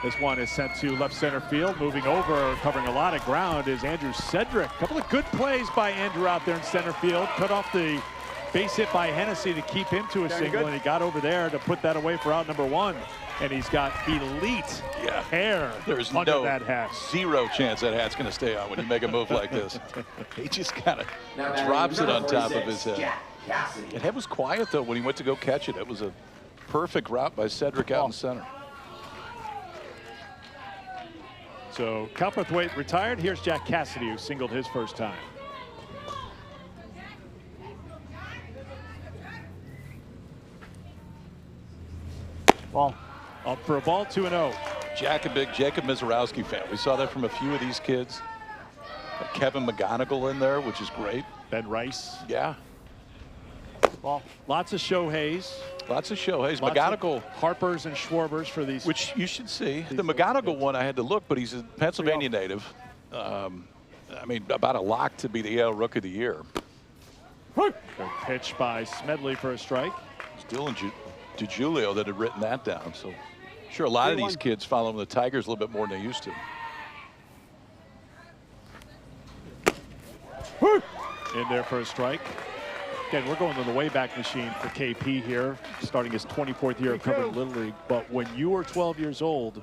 This one is sent to left center field. Moving over, covering a lot of ground, is Andrew Cedric. A couple of good plays by Andrew out there in center field. Cut off the base hit by Hennessy to keep him to a single, and he got over there to put that away for out number 1. And he's got elite hair under that hat. Zero chance that hat's going to stay on when you make a move like this. He just kind of drops it on top of his head. That head was quiet, though, when he went to go catch it. It was a perfect route by Cedric out in center. So Cowperthwaite retired. Here's Jack Cassidy, who singled his first time. Ball. Up for a ball, 2-0. Jack, a big Jacob Mizorowski fan. We saw that from a few of these kids. Kevin McGonigal in there, which is great. Ben Rice. Yeah. Ball. Lots of Shoheis. Lots of Shoheis. Lots McGonigal. of Harpers and Schwarbers for these. Which you should see. The McGonigal one, I had to look, but he's a Pennsylvania native. I mean, about a lock to be the AL Rookie of the Year. Good pitch by Smedley for a strike. Still in DiGiulio that had written that down. So, sure, a lot of these kids following the Tigers a little bit more than they used to. In there for a strike. Again, we're going to the Wayback Machine for KP here, starting his 24th year of covering Little League. But when you were 12 years old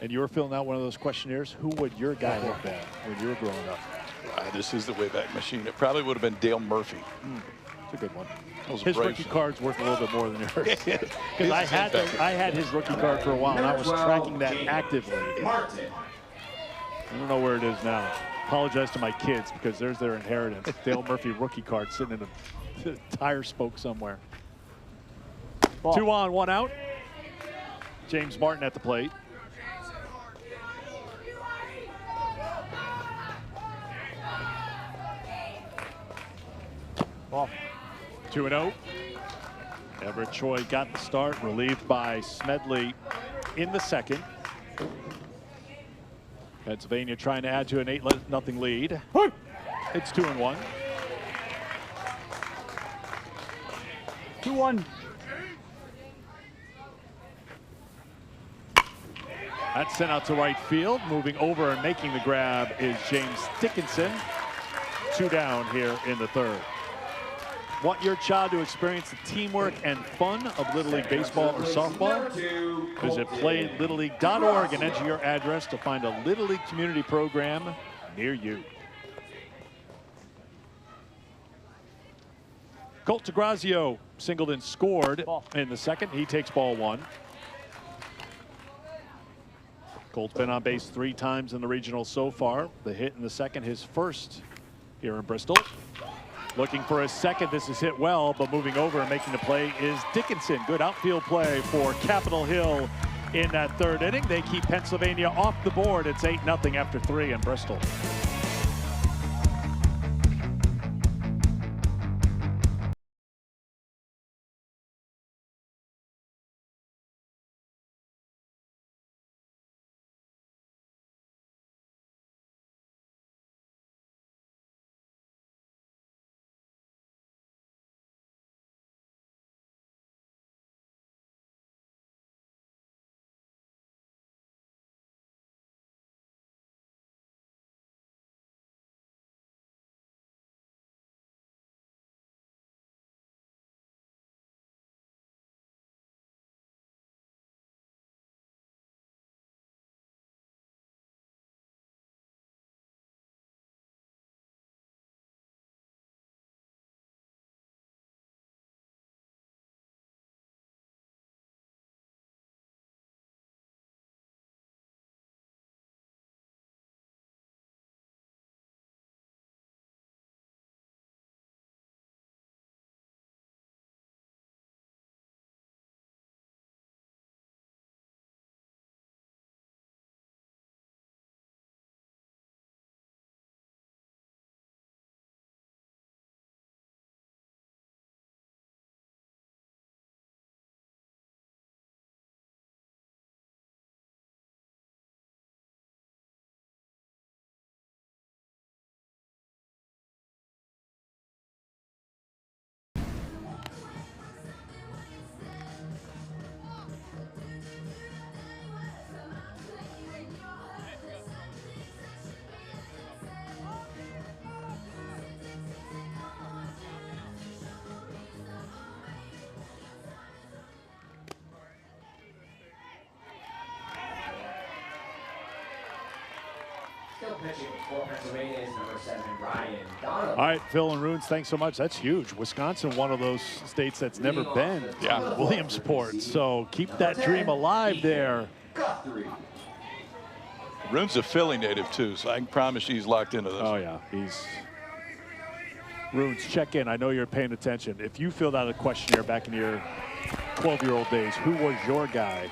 and you were filling out one of those questionnaires, who would your guy have been when you were growing up? This is the Wayback Machine. It probably would have been Dale Murphy. It's a good one. His rookie card's worth a little bit more than yours. Because I had his rookie card for a while, and I was tracking that actively. I don't know where it is now. Apologize to my kids, because there's their inheritance. Dale Murphy rookie card sitting in a tire spoke somewhere. Ball. 2 on, 1 out. James Martin at the plate. Ball. 2-0. Everett Choi got the start, relieved by Smedley in the second. Pennsylvania trying to add to an 8-0 lead. It's 2-1. 2-1. That's sent out to right field. Moving over and making the grab is James Dickinson. 2 down here in the third. Want your child to experience the teamwork and fun of Little League baseball or softball? Visit playlittleLeague.org and enter your address to find a Little League community program near you. Colt DeGrazio singled and scored in the second. He takes ball 1. Colt's been on base 3 times in the regional so far. The hit in the second, his first here in Bristol. Looking for a second. This is hit well, but moving over and making the play is Dickinson. Good outfield play for Capitol Hill in that third inning. They keep Pennsylvania off the board. It's 8-0 after 3 in Bristol. Still pitching for Pennsylvania is number 7, Ryan Donnelly. All right, Phil and Runes, thanks so much. That's huge. Wisconsin, one of those states that's never been to Williamsport. So keep that dream alive there. Rune's a Philly native too, so I can promise you he's locked into this. Oh yeah, Runes, check in. I know you're paying attention. If you filled out a questionnaire back in your 12-year-old days, who was your guy?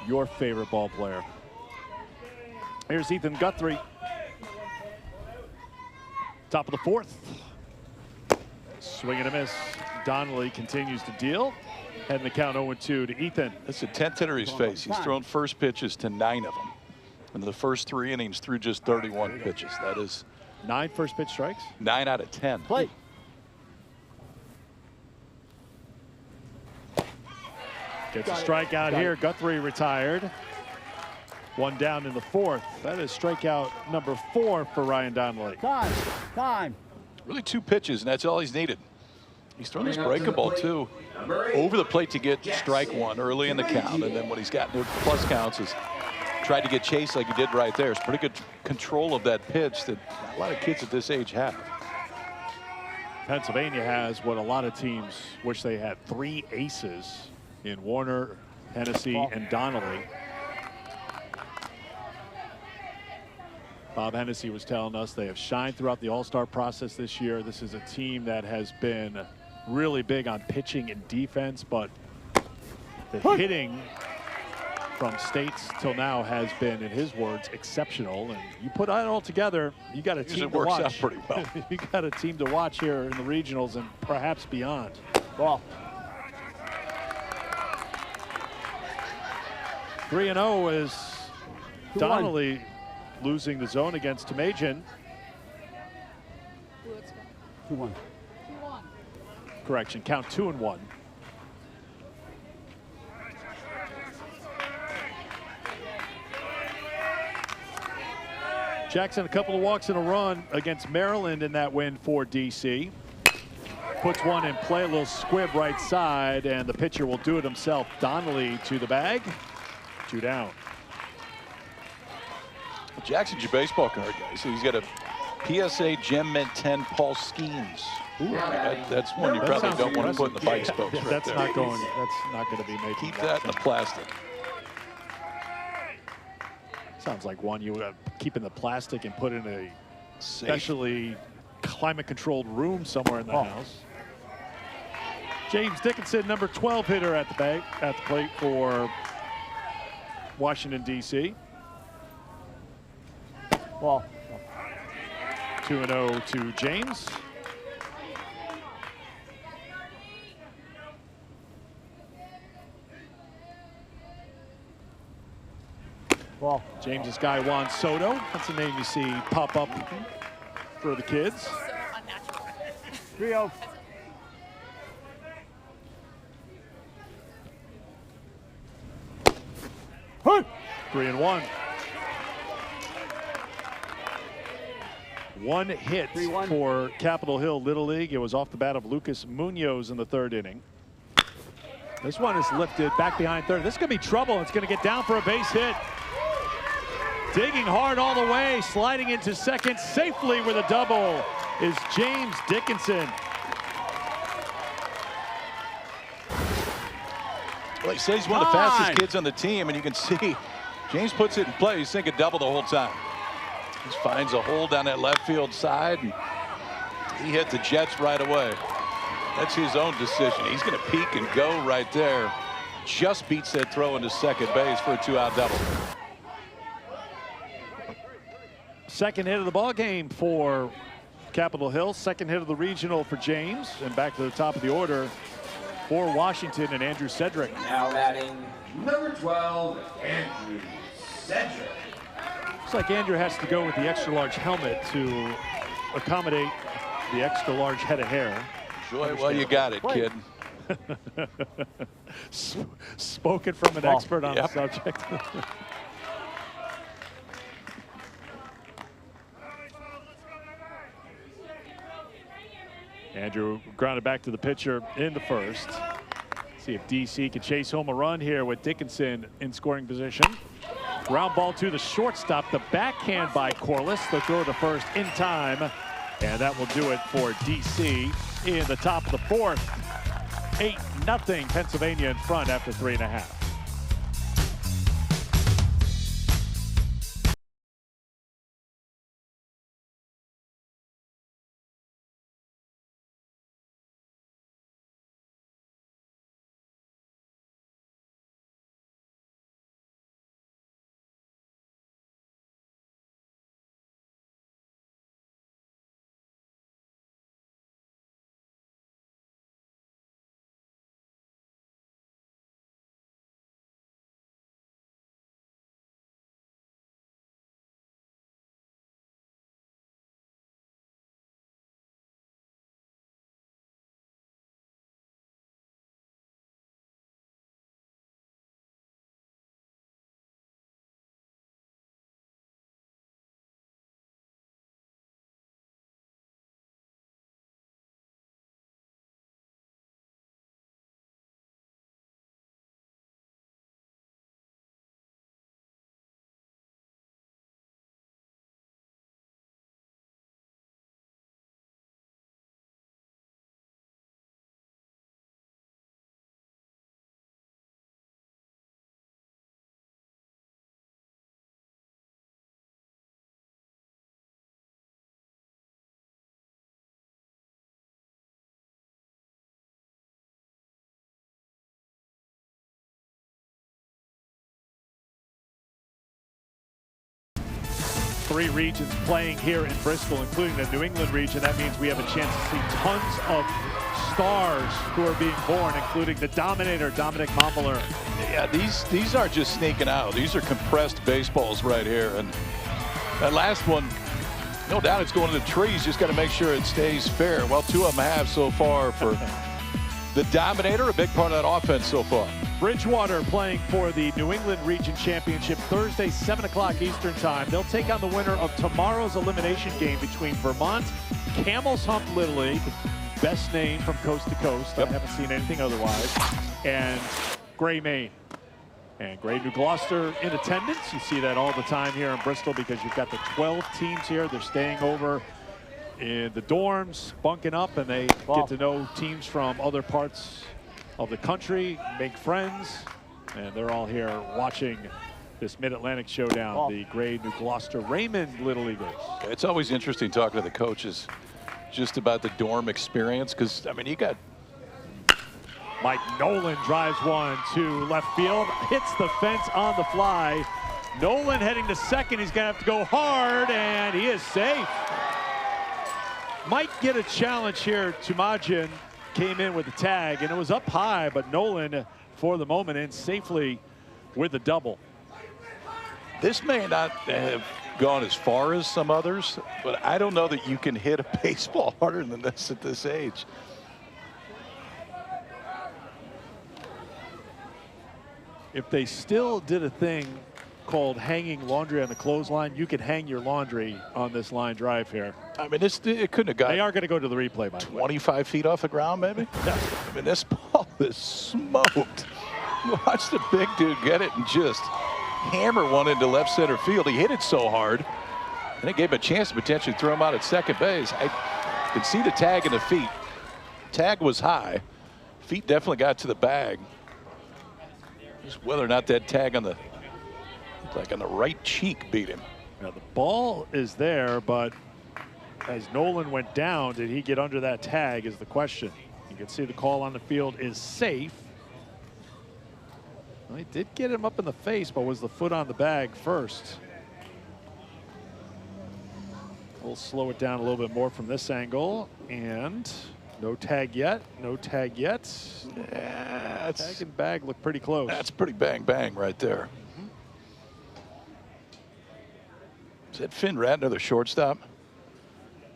Your favorite ball player? Here's Ethan Guthrie. Top of the 4th. Swing and a miss. Donnelly continues to deal. Heading the count 0-2 to Ethan. That's a 10th hitter he's faced. He's thrown first pitches to 9 of them. In the first 3 innings threw just 31 pitches. That is 9 first pitch strikes. 9 out of 10. Play. Gets a strikeout here. Guthrie retired. 1 down in the 4th. That is strikeout number 4 for Ryan Donnelly. Time. Really 2 pitches, and that's all he's needed. He's thrown his breaking ball too over the plate to get strike 1 early in the count, and then when he's gotten plus counts, has tried to get chased like he did right there. It's pretty good control of that pitch that a lot of kids at this age have. Pennsylvania has what a lot of teams wish they had: 3 aces in Warner, Hennessy, and Donnelly. Bob Hennessy was telling us they have shined throughout the All-Star process this year. This is a team that has been really big on pitching and defense, but the hitting from states till now has been, in his words, exceptional. And you put that all together, you got a team to watch. It works out pretty well. You got a team to watch here in the regionals and perhaps beyond. Ball. 3-0 is Donnelly losing the zone against Tamajian. 2-1. Correction, count 2-1. Jackson, a couple of walks and a run against Maryland in that win for DC. Puts one in play, a little squib right side, and the pitcher will do it himself. Donnelly to the bag. 2 down. Jackson's your baseball card guy. So he's got a PSA Gem Mint 10 Paul Skeens. That's one you probably don't want to put in the bike spokes. Right That's there. not going. That's not going to be making. Keep that in the plastic. Sounds like one you would keep in the plastic and put in a specially climate-controlled room somewhere in the house. James Dickinson, number 12 hitter at the plate for Washington, D.C. Ball. 2-0 to James. Ball. James's guy Juan Soto. That's a name you see pop up for the kids. So unnatural. 3-0. Hey! 3-1. 1 hit 3-1 for Capitol Hill Little League. It was off the bat of Lucas Munoz in the 3rd inning. This one is lifted back behind third. This is going to be trouble. It's going to get down for a base hit. Digging hard all the way, sliding into second safely with a double is James Dickinson. Well, he says he's one of the fastest kids on the team, and you can see James puts it in play. He's thinking double the whole time. He finds a hole down that left field side, and he hit the Jets right away. That's his own decision. He's going to peek and go right there. Just beats that throw into second base for a 2-out double. Second hit of the ball game for Capitol Hill. Second hit of the regional for James. And back to the top of the order for Washington and Andrew Cedric. Now batting number 12, Andrew Cedric. Looks like Andrew has to go with the extra large helmet to accommodate the extra large head of hair. Enjoy while you got it, kid. Spoken from an expert on the subject. Andrew grounded back to the pitcher in the 1st. See if DC can chase home a run here with Dickinson in scoring position. Ground ball to the shortstop. The backhand by Corliss. The throw to first in time. And that will do it for DC in the top of the fourth. 8-0 Pennsylvania in front after 3.5. Three regions playing here in Bristol, including the New England region. That means we have a chance to see tons of stars who are being born, including the Dominator, Dominic Montvaleur. Yeah, these aren't just sneaking out. These are compressed baseballs right here. And that last one, no doubt it's going to the trees. Just got to make sure it stays fair. Well, two of them have so far for the Dominator, a big part of that offense so far. Bridgewater playing for the New England Region Championship Thursday, 7 o'clock Eastern Time. They'll take on the winner of tomorrow's elimination game between Vermont, Camel's Hump Little League, best name from coast to coast. Yep. I haven't seen anything otherwise. And Gray, Maine. And Gray New Gloucester in attendance. You see that all the time here in Bristol because you've got the 12 teams here. They're staying over in the dorms, bunking up, and they get to know teams from other parts of the country, make friends, and they're all here watching this Mid-Atlantic Showdown, the Gray New Gloucester Raymond Little Leaguers. It's always interesting talking to the coaches just about the dorm experience, because, I mean, you got... Mike Nolan drives one to left field, hits the fence on the fly. Nolan heading to second. He's going to have to go hard, and he is safe. Might get a challenge here. Tumajin came in with the tag, and it was up high, but Nolan, for the moment, in safely with the double. This may not have gone as far as some others, but I don't know that you can hit a baseball harder than this at this age. If they still did a thing called hanging laundry on the clothesline, you could hang your laundry on this line drive here. I mean, it couldn't have gotten... They are going to go to the replay, by the way. 25 feet off the ground, maybe? Yeah. I mean, this ball is smoked. Watch the big dude get it and just hammer one into left center field. He hit it so hard, and it gave him a chance to potentially throw him out at second base. I could see the tag in the feet. Tag was high. Feet definitely got to the bag. Just whether or not that tag on the, like on the right cheek, beat him. Now the ball is there, but as Nolan went down, did he get under that tag is the question. You can see the call on the field is safe. Well, he did get him up in the face, but was the foot on the bag first. We'll slow it down a little bit more from this angle, and no tag yet, no tag yet. Yeah, tag and bag look pretty close. That's pretty bang bang right there. Is that Finn Ratner, the shortstop?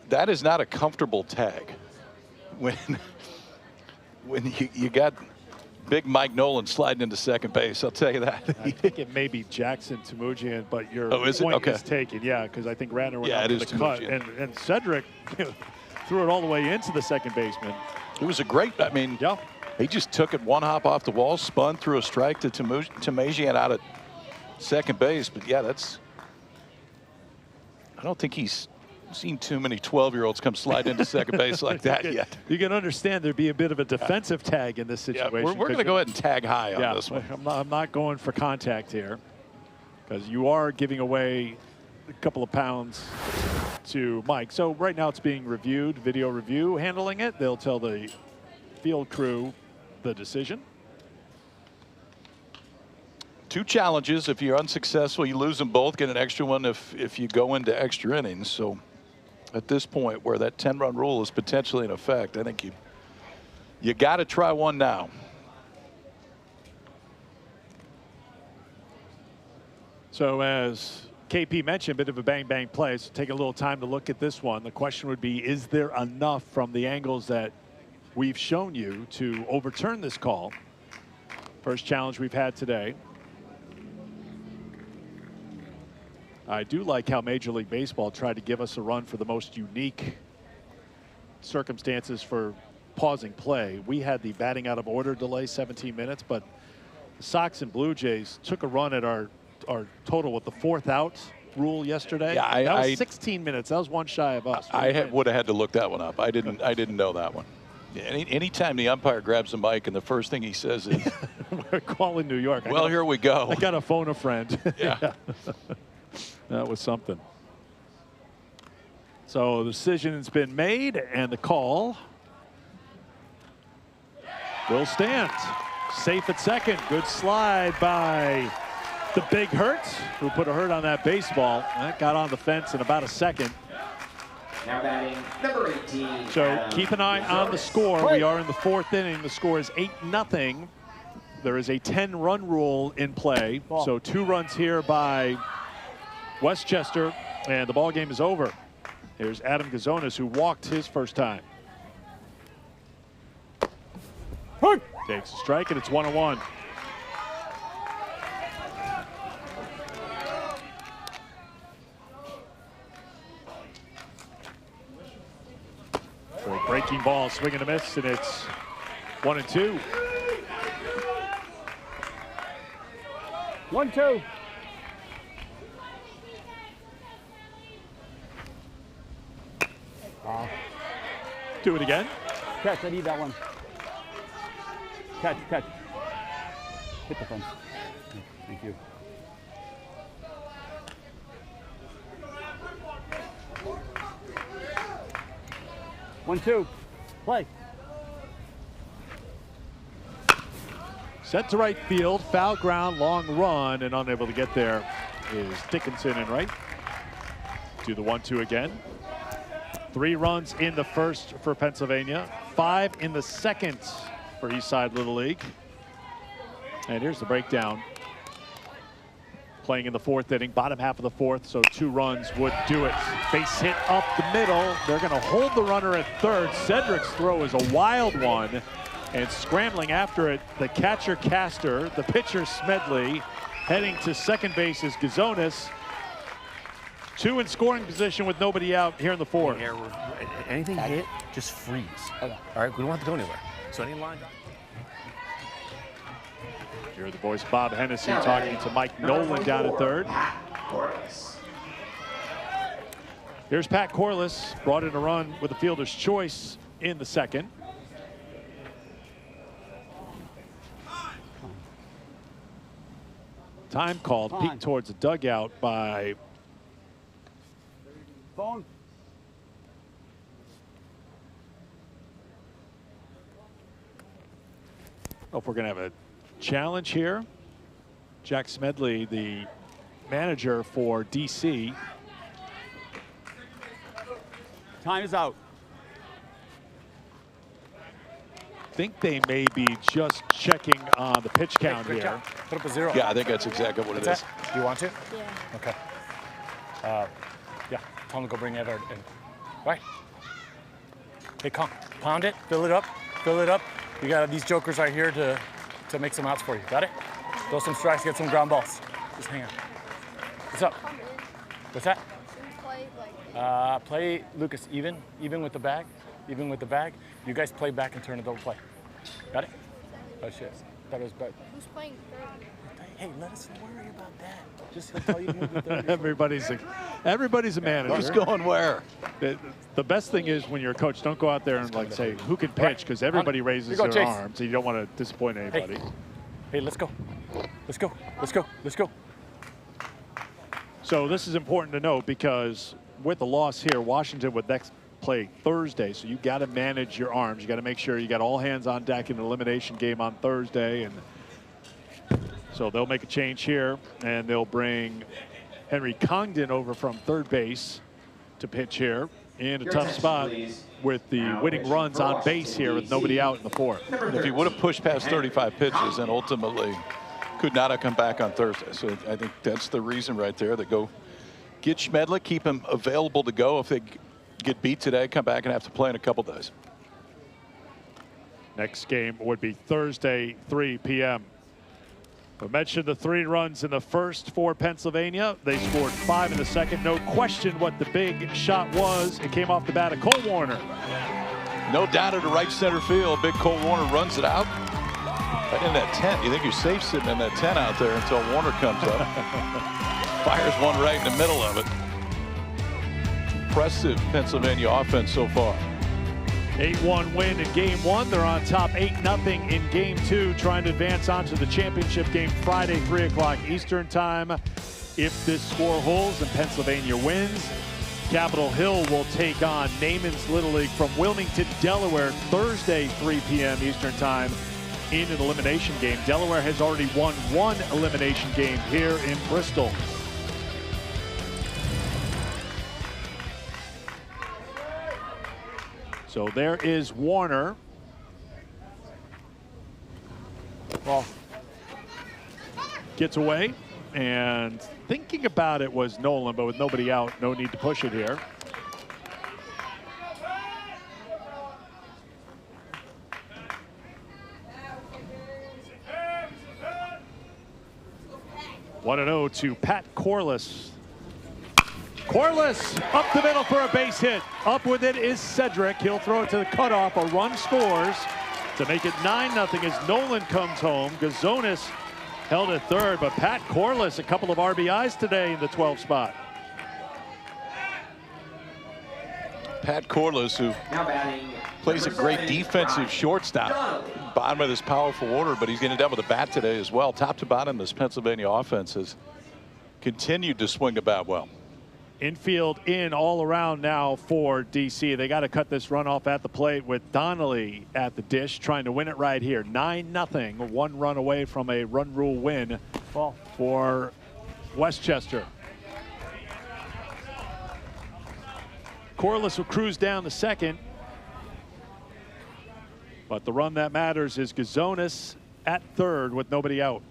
That is not a comfortable tag. When you got big Mike Nolan sliding into second base, I'll tell you that. I think it may be Jackson Tamujian, but your point is taken. Yeah, because I think Ratner went out to the cut, and Cedric threw it all the way into the second baseman. It was a great, I mean, he just took it one hop off the wall, spun through a strike to Tamajian out at second base. But yeah, I don't think he's seen too many 12-year-olds come slide into second base like that yet. You can understand there'd be a bit of a defensive tag in this situation. Yeah, we're going to go ahead and tag high on this one. I'm not going for contact here because you are giving away a couple of pounds to Mike. So right now it's being reviewed, video review handling it. They'll tell the field crew the decision. 2 challenges. If you're unsuccessful, you lose them both. Get an extra one if you go into extra innings. So at this point where that 10-run rule is potentially in effect, I think you got to try one now. So as KP mentioned, a bit of a bang-bang play. So take a little time to look at this one. The question would be, is there enough from the angles that we've shown you to overturn this call? First challenge we've had today. I do like how Major League Baseball tried to give us a run for the most unique circumstances for pausing play. We had the batting out of order delay 17 minutes, but the Sox and Blue Jays took a run at our total with the 4th out rule yesterday. Yeah, that was 16 minutes. That was one shy of us. I would have had to look that one up. I didn't know that one. Anytime the umpire grabs the mic and the first thing he says is, "We're calling New York." Well, here we go. I got to phone a friend. Yeah. That was something. So the decision has been made, and the call will stand. Safe at second. Good slide by the Big Hurt, who put a hurt on that baseball. That got on the fence in about a second. Now batting number 18. So keep an eye on the score. We are in the 4th inning. The score is 8-0. There is a 10-run rule in play. So 2 runs here by Westchester, and the ball game is over. Here's Adam Gazonis, who walked his first time. Takes a strike, and it's 1-1. So a breaking ball, swing and a miss, and it's 1-2. 1-2. Do it again. Catch, I need that one. Catch. Hit the fence. Thank you. One, two. Play. Set to right field, foul ground, long run, and unable to get there is Dickinson in right. Do the 1-2 again. 3 runs in the first for Pennsylvania, 5 in the second for Eastside Little League. And here's the breakdown. Playing in the 4th inning, bottom half of the 4th, so 2 runs would do it. Base hit up the middle. They're going to hold the runner at third. Cedric's throw is a wild one. And scrambling after it, the catcher Castor, the pitcher Smedley. Heading to second base is Gazonis. 2 in scoring position with nobody out here in the 4th. Anything hit, just freeze. Okay. All right, we don't have to go anywhere. So any line. Here are the voice Bob Hennessy talking to Mike Nolan down at third. Here's Pat Corliss, brought in a run with a fielder's choice in the second. Time called, peeked towards the dugout by Phone. Oh, if we're going to have a challenge here. Jack Smedley, the manager for DC. Time is out. Think they may be just checking on the pitch count here. Job. Put up a 0. Yeah, I think that's exactly what it is. Do you want to? Yeah. Okay. Yeah, tell him to go bring Everett in. Right. Hey, pound it, fill it up. You got these jokers right here to make some outs for you. Got it? Throw some strikes, get some ground balls. Just hang on. What's up? What's that? Play Lucas even with the bag. Even with the bag. You guys play back and turn a double play. Got it? Oh shit. Thought it was bad. Who's playing third? Hey, let us worry about that. Just he'll tell you to move the 30. everybody's a manager. Who's going where? The best thing is when you're a coach, don't go out there and like say who can pitch, because everybody raises their arms, and you don't want to disappoint anybody. Hey, let's go. Let's go. Let's go. Let's go. So this is important to note because with the loss here, Washington would next play Thursday, so you got to manage your arms. You got to make sure you got all hands on deck in an elimination game on Thursday, and so they'll make a change here, and they'll bring Henry Congdon over from third base to pitch here in a tough spot with the winning runs on base here with nobody out in the fourth. If he would have pushed past 35 pitches, then ultimately could not have come back on Thursday. So I think that's the reason right there. They go get Schmedlick, keep him available to go. If they get beat today, come back and have to play in a couple days. Next game would be Thursday, 3 p.m. I mentioned the 3 runs in the first for Pennsylvania. They scored 5 in the second. No question what the big shot was. It came off the bat of Cole Warner. No doubt at the right center field. Big Cole Warner runs it out. Right in that tent. You think you're safe sitting in that tent out there until Warner comes up. Fires one right in the middle of it. Impressive Pennsylvania offense so far. 8-1 win in game 1. They're on top 8-0 in game 2, trying to advance on to the championship game Friday, 3 o'clock Eastern time. If this score holds and Pennsylvania wins, Capitol Hill will take on Naaman's Little League from Wilmington, Delaware, Thursday, 3 p.m. Eastern time in an elimination game. Delaware has already won 1 elimination game here in Bristol. So there is Warner. Well, gets away, and thinking about it was Nolan, but with nobody out, no need to push it here. One and 0 to Pat Corliss. Corliss up the middle for a base hit. Up with it is Cedric. He'll throw it to the cutoff. A run scores to make it 9-0 as Nolan comes home. Gazonis held at third, but Pat Corliss, a couple of RBIs today in the 12th spot. Pat Corliss, who plays a great defensive shortstop. Bottom of this powerful order, but he's getting down with a bat today as well. Top to bottom, this Pennsylvania offense has continued to swing the bat well. Infield in all around now for DC. They got to cut this run off at the plate with Donnelly at the dish, trying to win it right here. 9-0, 1 run away from a run rule win for Westchester. Corliss will cruise down the second, but the run that matters is Gazonis at third with nobody out.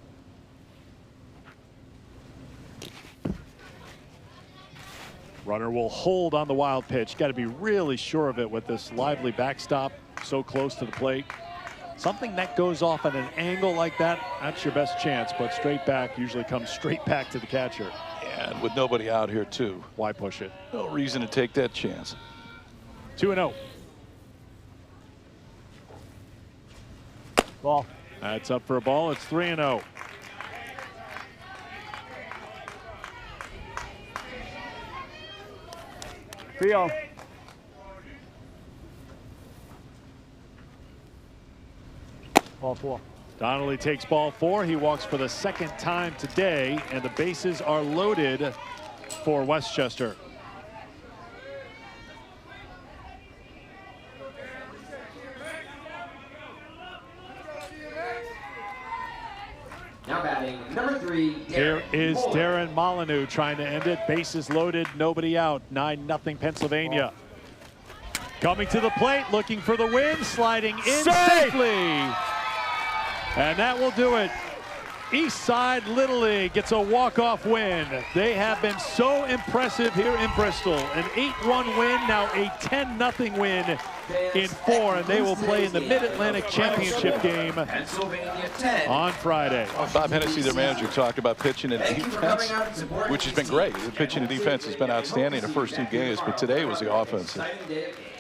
Runner will hold on the wild pitch. Got to be really sure of it with this lively backstop so close to the plate. Something that goes off at an angle like that, that's your best chance, but straight back usually comes straight back to the catcher. And with nobody out here too. Why push it? No reason to take that chance. 2-0. Ball. That's up for a ball. It's 3-0. Trio. Ball 4. Donnelly takes ball 4. He walks for the second time today, and the bases are loaded for Westchester. Now batting, number 3, Here is Darren Molyneux trying to end it. Bases loaded, nobody out. 9-0 Pennsylvania. Coming to the plate, looking for the win, sliding in safely. And that will do it. Eastside Little League gets a walk-off win. They have been so impressive here in Bristol. An 8-run win, now a 10-0 win in 4, and they will play in the Mid-Atlantic Championship game on Friday. Bob Hennessy, their manager, talked about pitching and defense, which has been great. The pitching and defense has been outstanding the first 2 games, but today was the offense.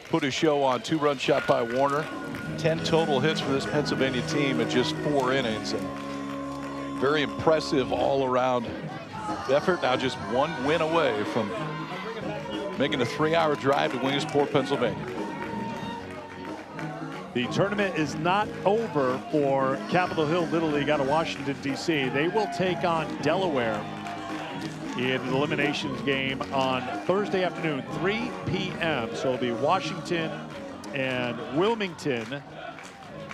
Put a show on. 2-run shot by Warner. 10 total hits for this Pennsylvania team in just 4 innings. And Very impressive all-around effort. Now just one win away from making a 3-hour drive to Williamsport, Pennsylvania. The tournament is not over for Capitol Hill Little League out of Washington, D.C. They will take on Delaware in an eliminations game on Thursday afternoon, 3 p.m. So it'll be Washington and Wilmington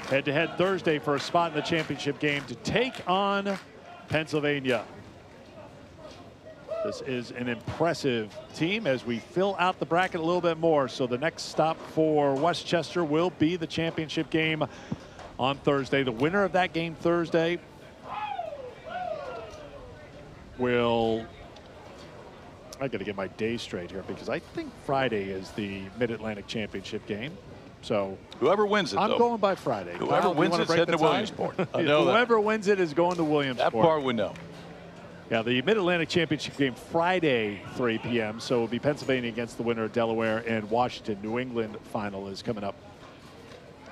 head-to-head Thursday for a spot in the championship game to take on Pennsylvania. This is an impressive team as we fill out the bracket a little bit more. So the next stop for Westchester will be the championship game on Thursday. The winner of that game Thursday will, I got to get my days straight here because I think Friday is the Mid-Atlantic Championship game. So whoever wins it, I'm going by Friday. Whoever wins it is heading to Williamsport. I know whoever wins it is going to Williamsport. That part we know. Yeah, the Mid-Atlantic Championship game Friday, 3 p.m. So it'll be Pennsylvania against the winner of Delaware and Washington. New England final is coming up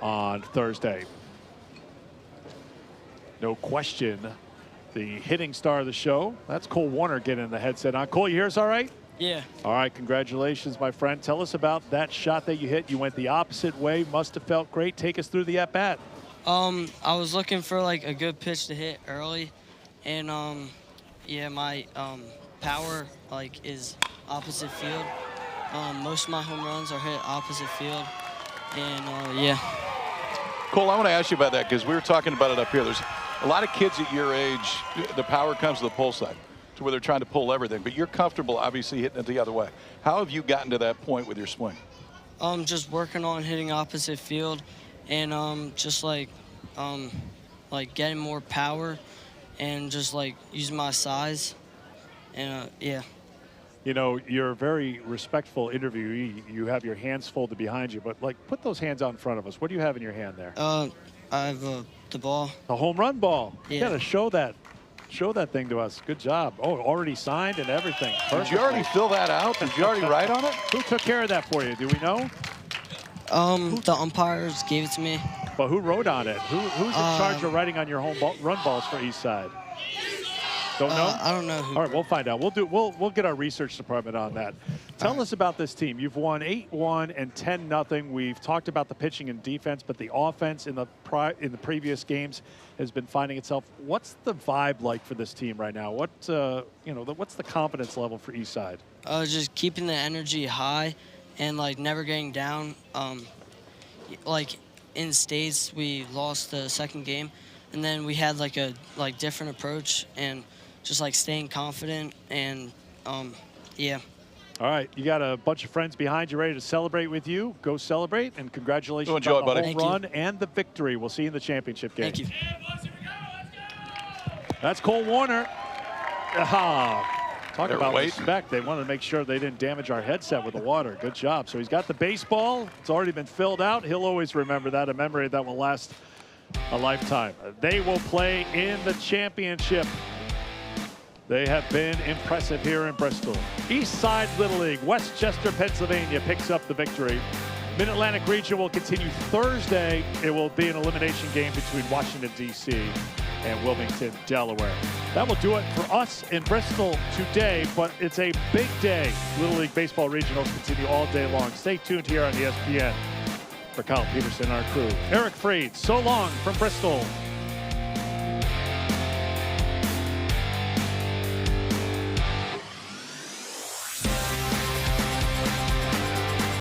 on Thursday. No question, the hitting star of the show, that's Cole Warner getting the headset on. Cole, you hear us all right? Yeah. All right, congratulations, my friend. Tell us about that shot that you hit. You went the opposite way, must have felt great. Take us through the at-bat. I was looking for like a good pitch to hit early, and yeah, my power like is opposite field. Most of my home runs are hit opposite field, and yeah. Cole, I want to ask you about that because we were talking about it up here. There's a lot of kids at your age, the power comes to the pull side, to where they're trying to pull everything, but you're comfortable obviously hitting it the other way. How have you gotten to that point with your swing? Just working on hitting opposite field, and just like getting more power, and just like using my size, and yeah. You know, you're a very respectful interviewee. You have your hands folded behind you, but like put those hands out in front of us. What do you have in your hand there? I have the ball. The home run ball. Yeah. You gotta show that. Show that thing to us. Good job. Oh, already signed and everything. Did you already fill that out? Did you already write on it? Who took care of that for you? Do we know? The umpires gave it to me. But who wrote on it? Who's in charge of writing on your run balls for East Side? Don't know? I don't know who. All right, we'll find out. We'll get our research department on that. Tell us about this team. You've won 8-1 and 10-0. We've talked about the pitching and defense, but the offense in the previous games has been finding itself. What's the vibe like for this team right now? What's the confidence level for East Side? Just keeping the energy high and like never getting down. Like in states, we lost the second game, and then we had like a different approach and just like staying confident and yeah. All right, you got a bunch of friends behind you ready to celebrate with you. Go celebrate, and congratulations enjoy, on the buddy. home run and the victory. We'll see you in the championship game. Thank you. That's Cole Warner. Talk about respect. They wanted to make sure they didn't damage our headset with the water. Good job. So he's got the baseball. It's already been filled out. He'll always remember that, a memory that will last a lifetime. They will play in the championship. They have been impressive here in Bristol. East Side Little League, Westchester, Pennsylvania picks up the victory. Mid-Atlantic region will continue Thursday. It will be an elimination game between Washington, D.C. and Wilmington, Delaware. That will do it for us in Bristol today, but it's a big day. Little League Baseball Regionals continue all day long. Stay tuned here on ESPN. For Kyle Peterson, our crew, Eric Freed, so long from Bristol.